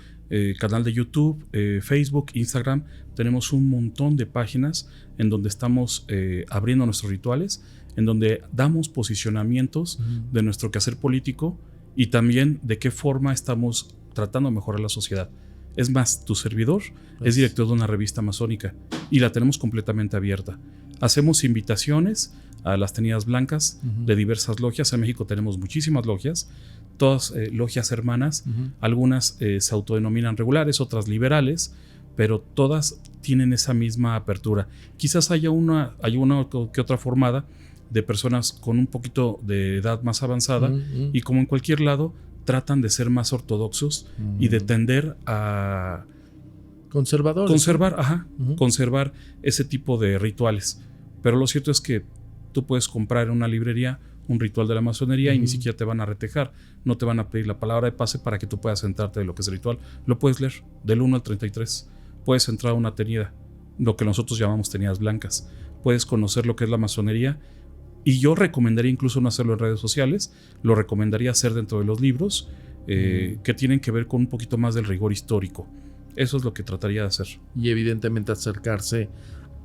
canal de YouTube, Facebook, Instagram, tenemos un montón de páginas en donde estamos abriendo nuestros rituales, en donde damos posicionamientos de nuestro quehacer político y también de qué forma estamos tratando de mejorar la sociedad. Es más, tu servidor es director de una revista masónica y la tenemos completamente abierta. Hacemos invitaciones a las tenidas blancas de diversas logias. En México tenemos muchísimas logias. todas logias hermanas. Algunas se autodenominan regulares, otras liberales, pero todas tienen esa misma apertura. Quizás haya una que otra formada de personas con un poquito de edad más avanzada, y como en cualquier lado tratan de ser más ortodoxos y de tender a conservar ese tipo de rituales. Pero lo cierto es que tú puedes comprar en una librería un ritual de la masonería y ni siquiera te van a retejar, no te van a pedir la palabra de pase para que tú puedas enterarte de lo que es el ritual. Lo puedes leer del 1 al 33. Puedes entrar a una tenida, lo que nosotros llamamos tenidas blancas. Puedes conocer lo que es la masonería, y yo recomendaría incluso no hacerlo en redes sociales, lo recomendaría hacer dentro de los libros que tienen que ver con un poquito más del rigor histórico. Eso es lo que trataría de hacer. Y evidentemente acercarse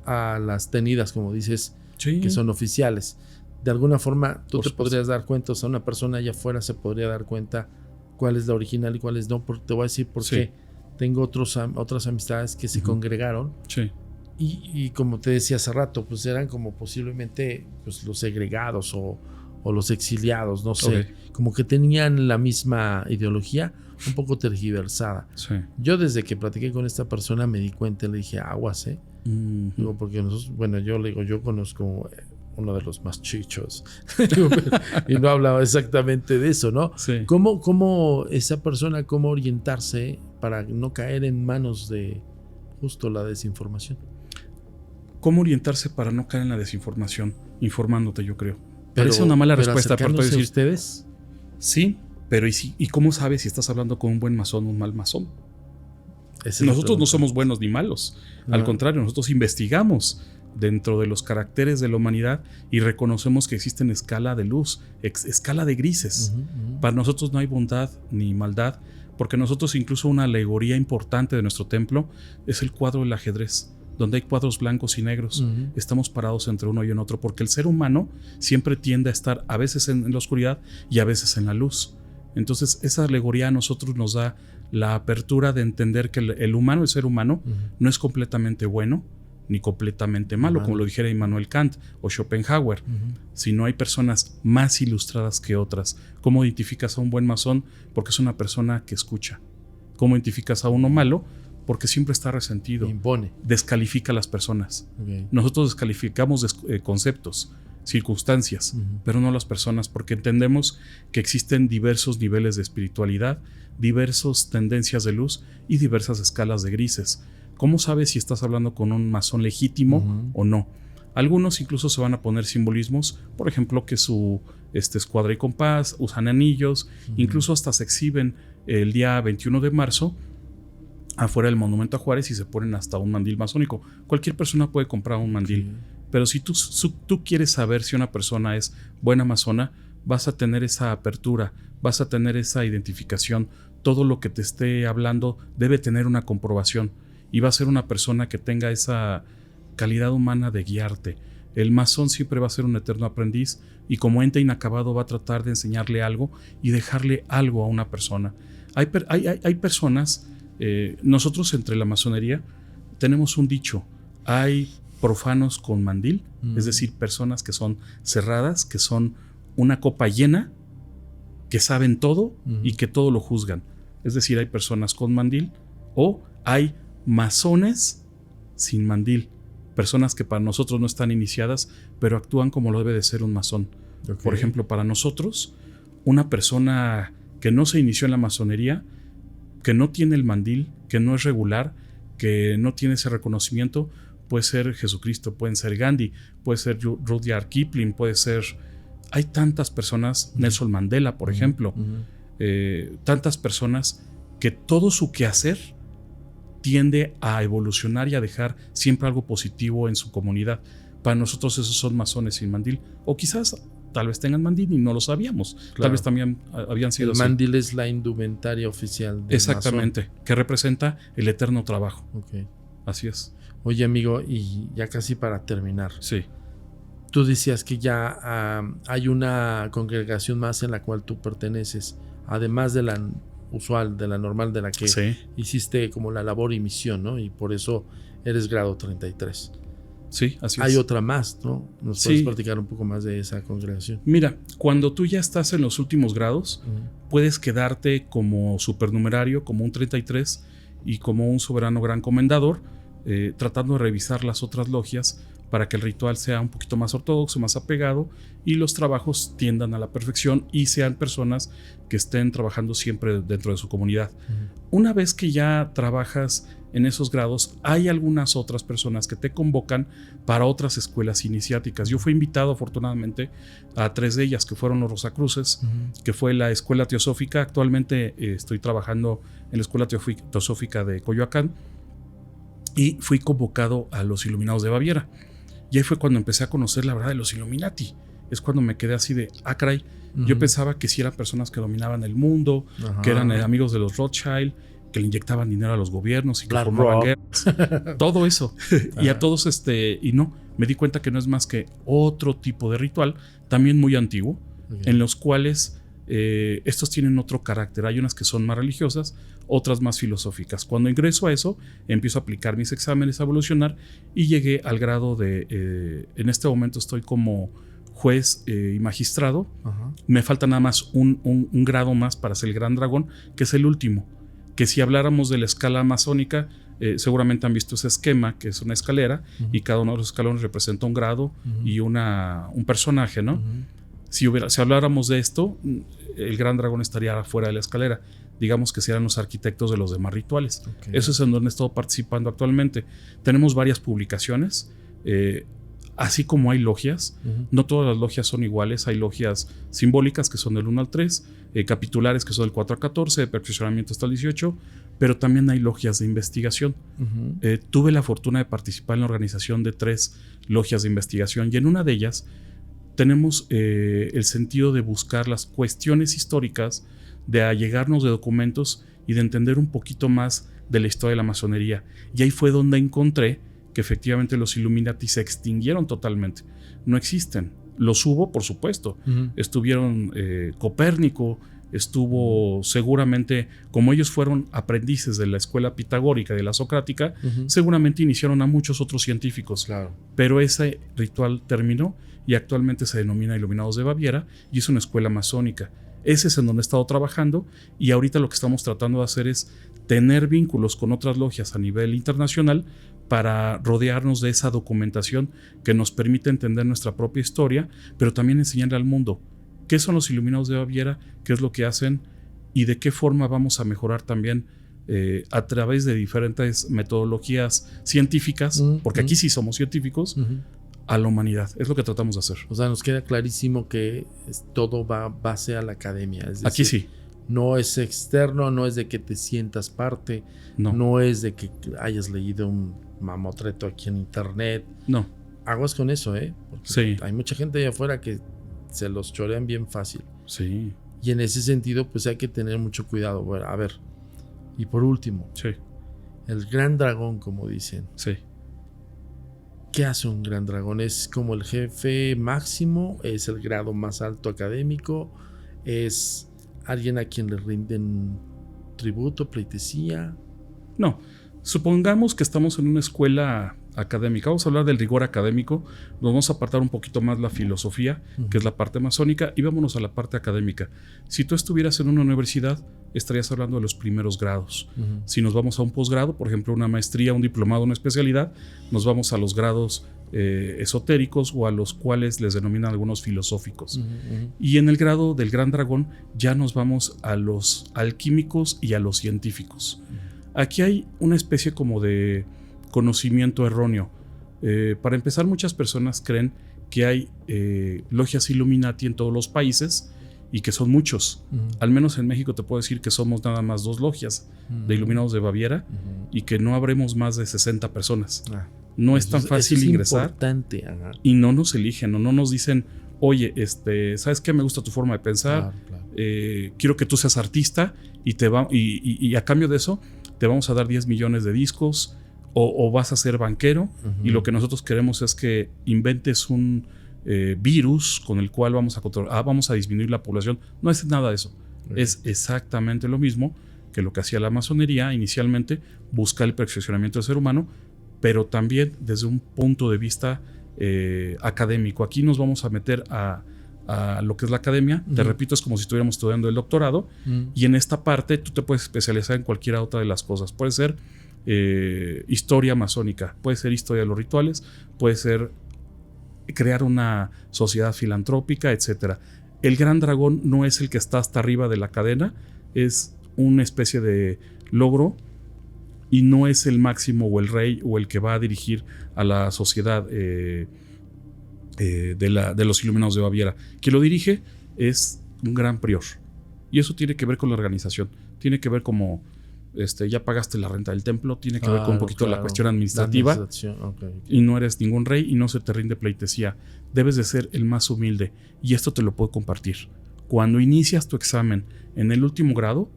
a las tenidas, como dices, Sí. que son oficiales. De alguna forma tú Por te supuesto. podrías dar cuenta, o sea, una persona allá afuera se podría dar cuenta cuál es la original y cuál es no. Te voy a decir por qué. Tengo otras amistades que se congregaron. Sí. Y como te decía hace rato, pues eran como posiblemente pues, los segregados o los exiliados, no sé. Como que tenían la misma ideología, un poco tergiversada. Sí. Yo desde que platiqué con esta persona me di cuenta y le dije, aguas, Digo, porque nosotros, bueno, yo conozco uno de los más chichos y no hablaba exactamente de eso, ¿no? Sí. ¿Cómo esa persona, cómo orientarse para no caer en manos de justo la desinformación? ¿Cómo orientarse para no caer en la desinformación? Informándote, yo creo. Parece una mala respuesta, pero decir decir, ustedes. Sí, pero ¿y cómo sabes si estás hablando con un buen masón o un mal masón? Esa Nosotros no somos buenos ni malos. Al contrario, nosotros investigamos dentro de los caracteres de la humanidad y reconocemos que existen escala de luz, escala de grises. Para nosotros no hay bondad ni maldad, porque nosotros incluso una alegoría importante de nuestro templo es el cuadro del ajedrez, donde hay cuadros blancos y negros. Estamos parados entre uno y en otro, porque el ser humano siempre tiende a estar a veces en la oscuridad y a veces en la luz. Entonces esa alegoría a nosotros nos da la apertura de entender que el humano, el ser humano, no es completamente bueno ni completamente malo, como lo dijera Immanuel Kant o Schopenhauer, sino hay personas más ilustradas que otras. ¿Cómo identificas a un buen masón? Porque es una persona que escucha. ¿Cómo identificas a uno malo? Porque siempre está resentido. Impone. Descalifica a las personas. Nosotros descalificamos conceptos, circunstancias, pero no las personas, porque entendemos que existen diversos niveles de espiritualidad, diversas tendencias de luz y diversas escalas de grises. ¿Cómo sabes si estás hablando con un masón legítimo o no? Algunos incluso se van a poner simbolismos, por ejemplo, que su escuadra y compás, usan anillos, incluso hasta se exhiben el día 21 de marzo afuera del Monumento a Juárez y se ponen hasta un mandil masónico. Cualquier persona puede comprar un mandil, pero si tú quieres saber si una persona es buena masona, vas a tener esa apertura, vas a tener esa identificación. Todo lo que te esté hablando debe tener una comprobación y va a ser una persona que tenga esa calidad humana de guiarte. El masón siempre va a ser un eterno aprendiz y como ente inacabado va a tratar de enseñarle algo y dejarle algo a una persona. Hay personas, nosotros entre la masonería tenemos un dicho, hay profanos con mandil, es decir, personas que son cerradas, que son una copa llena, que saben todo y que todo lo juzgan. Es decir, hay personas con mandil o hay masones sin mandil, personas que para nosotros no están iniciadas, pero actúan como lo debe de ser un masón. Por ejemplo, para nosotros, una persona que no se inició en la masonería, que no tiene el mandil, que no es regular, que no tiene ese reconocimiento, puede ser Jesucristo, pueden ser Gandhi, puede ser Rudyard Kipling, puede ser... Hay tantas personas, Nelson Mandela, por ejemplo, tantas personas que todo su quehacer tiende a evolucionar y a dejar siempre algo positivo en su comunidad. Para nosotros esos son masones sin mandil, o quizás tal vez tengan mandil y no lo sabíamos. Claro. Tal vez también habían sido el así. Mandil es la indumentaria oficial del Exactamente, masón, que representa el eterno trabajo. Así es. Oye, amigo, y ya casi para terminar. Sí. Tú decías que ya hay una congregación más en la cual tú perteneces, además de la usual, de la normal, de la que hiciste como la labor y misión, ¿no? Y por eso eres grado 33. Sí, así es. Hay otra más, ¿no? ¿Nos puedes Sí. platicar un poco más de esa congregación? Mira, cuando tú ya estás en los últimos grados, puedes quedarte como supernumerario, como un 33 y como un soberano gran comendador, tratando de revisar las otras logias para que el ritual sea un poquito más ortodoxo, más apegado y los trabajos tiendan a la perfección y sean personas que estén trabajando siempre dentro de su comunidad. Una vez que ya trabajas en esos grados, hay algunas otras personas que te convocan para otras escuelas iniciáticas. Yo fui invitado afortunadamente a 3 de ellas, que fueron los Rosacruces, que fue la Escuela Teosófica. Actualmente estoy trabajando en la Escuela Teosófica de Coyoacán y fui convocado a los Iluminados de Baviera. Y ahí fue cuando empecé a conocer la verdad de los Illuminati. Es cuando me quedé así de, caray, yo pensaba que sí eran personas que dominaban el mundo, que eran amigos de los Rothschild, que le inyectaban dinero a los gobiernos y que formaban guerras. Todo eso. Y a todos, y no, me di cuenta que no es más que otro tipo de ritual, también muy antiguo, en los cuales estos tienen otro carácter. Hay unas que son más religiosas, otras más filosóficas. Cuando ingreso a eso, empiezo a aplicar mis exámenes, a evolucionar y llegué al grado de, en este momento estoy como juez y magistrado. Me falta nada más un grado más para ser el Gran Dragón, que es el último. Que si habláramos de la escala masónica, seguramente han visto ese esquema, que es una escalera, y cada uno de los escalones representa un grado y un personaje, ¿no? Si habláramos de esto, el Gran Dragón estaría fuera de la escalera. Digamos que serían los arquitectos de los demás rituales. Eso es en donde he estado participando actualmente. Tenemos varias publicaciones, así como hay logias. No todas las logias son iguales. Hay logias simbólicas que son del 1 al 3, capitulares que son del 4 al 14, de perfeccionamiento hasta el 18, pero también hay logias de investigación. Tuve la fortuna de participar en la organización de 3 logias de investigación y en una de ellas tenemos el sentido de buscar las cuestiones históricas, de allegarnos de documentos y de entender un poquito más de la historia de la masonería. Y ahí fue donde encontré que efectivamente los Illuminati se extinguieron totalmente. No existen. Los hubo, por supuesto. Estuvieron Copérnico, estuvo seguramente, como ellos fueron aprendices de la escuela pitagórica y de la socrática, seguramente iniciaron a muchos otros científicos. Claro. Pero ese ritual terminó y actualmente se denomina Iluminados de Baviera y es una escuela masónica. Ese es en donde he estado trabajando y ahorita lo que estamos tratando de hacer es tener vínculos con otras logias a nivel internacional para rodearnos de esa documentación que nos permite entender nuestra propia historia, pero también enseñarle al mundo qué son los Iluminados de Baviera, qué es lo que hacen y de qué forma vamos a mejorar también a través de diferentes metodologías científicas, porque aquí sí somos científicos, a la humanidad. Es lo que tratamos de hacer. O sea, nos queda clarísimo que todo va base a la academia. Es decir, aquí sí. No es externo, no es de que te sientas parte, no es de que hayas leído un mamotreto aquí en internet. No. Aguas con eso, porque hay mucha gente allá afuera que se los chorean bien fácil. Sí. Y en ese sentido, pues hay que tener mucho cuidado. Bueno, a ver, y por último, el Gran Dragón, como dicen. Sí. ¿Qué hace un Gran Dragón? ¿Es como el jefe máximo? ¿Es el grado más alto académico? ¿Es alguien a quien le rinden tributo, pleitesía? No, supongamos que estamos en una escuela académica. Vamos a hablar del rigor académico. Nos vamos a apartar un poquito más la filosofía, que es la parte masónica, y vámonos a la parte académica. Si tú estuvieras en una universidad, estarías hablando de los primeros grados. Si nos vamos a un posgrado, por ejemplo, una maestría, un diplomado, una especialidad, nos vamos a los grados esotéricos o a los cuales les denominan algunos filosóficos. Y en el grado del Gran Dragón ya nos vamos a los alquímicos y a los científicos. Aquí hay una especie como de conocimiento erróneo. Para empezar, muchas personas creen que hay logias Illuminati en todos los países y que son muchos. Al menos en México te puedo decir que somos nada más 2 logias de Iluminados de Baviera y que no habremos más de 60 personas. No es tan fácil ingresar. Importante. Y no nos eligen o no nos dicen, oye, ¿sabes qué? Me gusta tu forma de pensar. Claro. Quiero que tú seas artista y a cambio de eso te vamos a dar 10 millones de discos o vas a ser banquero y lo que nosotros queremos es que inventes un virus con el cual vamos a disminuir la población. No es nada de eso. Es exactamente lo mismo que lo que hacía la masonería inicialmente, buscar el perfeccionamiento del ser humano pero también desde un punto de vista académico. Aquí nos vamos a meter a lo que es la academia. Te repito, es como si estuviéramos estudiando el doctorado, y en esta parte tú te puedes especializar en cualquiera otra de las cosas. Puede ser historia masónica, puede ser historia de los rituales, puede ser crear una sociedad filantrópica, etcétera. El gran dragón no es el que está hasta arriba de la cadena, es una especie de logro y no es el máximo o el rey o el que va a dirigir a la sociedad de los iluminados de Baviera. Quien lo dirige es un gran prior, y eso tiene que ver con la organización, tiene que ver como ya pagaste la renta del templo, tiene que ver con un poquito la cuestión administrativa, y no eres ningún rey y no se te rinde pleitesía. Debes de ser el más humilde, y esto te lo puedo compartir. Cuando inicias tu examen en el último grado,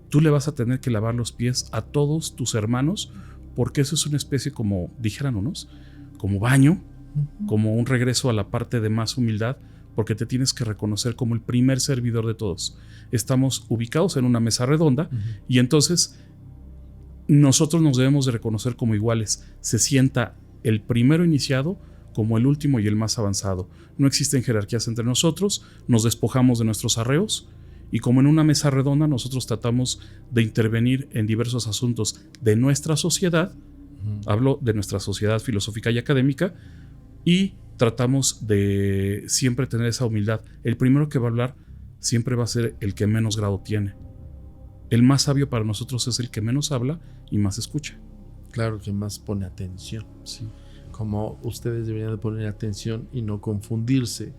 tú le vas a tener que lavar los pies a todos tus hermanos, porque eso es una especie, como dijeran unos, como baño, como un regreso a la parte de más humildad, porque te tienes que reconocer como el primer servidor de todos. Estamos ubicados en una mesa redonda, y entonces nosotros nos debemos de reconocer como iguales. Se sienta el primero iniciado como el último y el más avanzado. No existen jerarquías entre nosotros, nos despojamos de nuestros arreos, y como en una mesa redonda nosotros tratamos de intervenir en diversos asuntos de nuestra sociedad, hablo de nuestra sociedad filosófica y académica, y tratamos de siempre tener esa humildad. El primero que va a hablar siempre va a ser el que menos grado tiene. El más sabio para nosotros es el que menos habla y más escucha. Claro, que más pone atención. Sí. Como ustedes deberían de poner atención y no confundirse.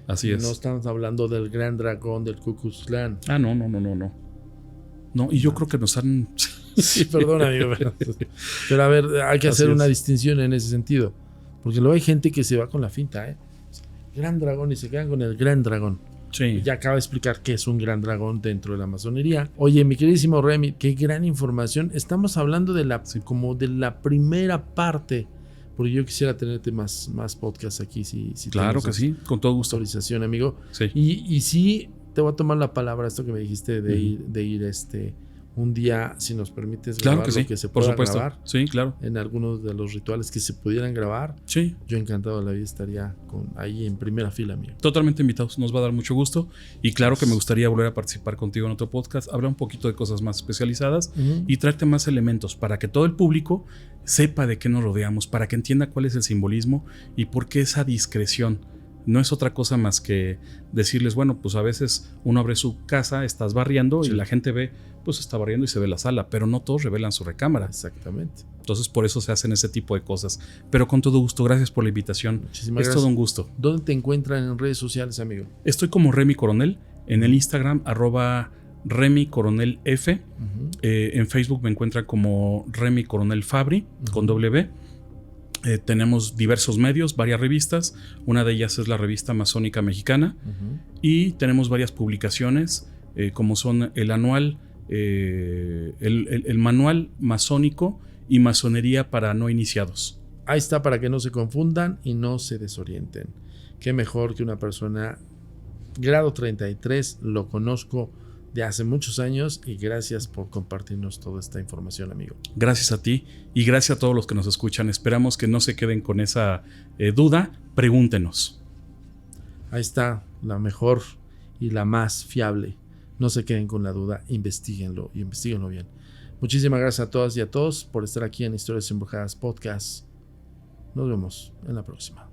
Así es. No estamos hablando del gran dragón del Ku Klux Klan. No. No, y yo creo que nos han... Sí, perdón, amigo. Pero a ver, hay que hacer una distinción en ese sentido. Porque luego hay gente que se va con la finta, Gran dragón, y se quedan con el gran dragón. Sí. Ya acaba de explicar qué es un gran dragón dentro de la masonería. Oye, mi queridísimo Remy, qué gran información. Estamos hablando de como de la primera parte, porque yo quisiera tenerte más podcasts aquí. Si claro que sí, con todo gusto. Autorización, amigo. Sí. Y sí, te voy a tomar la palabra, esto que me dijiste de ir un día, si nos permites, claro grabar que sí, lo que se por pueda supuesto. grabar. Sí, claro. En algunos de los rituales que se pudieran grabar. Sí. Yo encantado de la vida estaría ahí en primera fila, amigo. Totalmente invitados, nos va a dar mucho gusto. Y claro que me gustaría volver a participar contigo en otro podcast, hablar un poquito de cosas más especializadas y traerte más elementos para que todo el público sepa de qué nos rodeamos, para que entienda cuál es el simbolismo y por qué esa discreción. No es otra cosa más que decirles, bueno, pues a veces uno abre su casa, estás barriendo y la gente ve, pues está barriendo y se ve la sala, pero no todos revelan su recámara. Exactamente. Entonces por eso se hacen ese tipo de cosas. Pero con todo gusto, gracias por la invitación. Muchísimas gracias. Todo un gusto. ¿Dónde te encuentran en redes sociales, amigo? Estoy como Remy Coronel, en el Instagram, @RemyCoronelF. En Facebook me encuentran como Remy Coronel Fabri, con W. Tenemos diversos medios, varias revistas. Una de ellas es la revista Masónica Mexicana. Y tenemos varias publicaciones, como son el anual, el manual masónico y masonería para no iniciados. Ahí está, para que no se confundan y no se desorienten. Qué mejor que una persona grado 33, lo conozco de hace muchos años, y gracias por compartirnos toda esta información, amigo. Gracias a ti y gracias a todos los que nos escuchan. Esperamos que no se queden con esa duda. Pregúntenos. Ahí está, la mejor y la más fiable. No se queden con la duda, investíguenlo y investíguenlo bien. Muchísimas gracias a todas y a todos por estar aquí en Historias Embrujadas Podcast. Nos vemos en la próxima.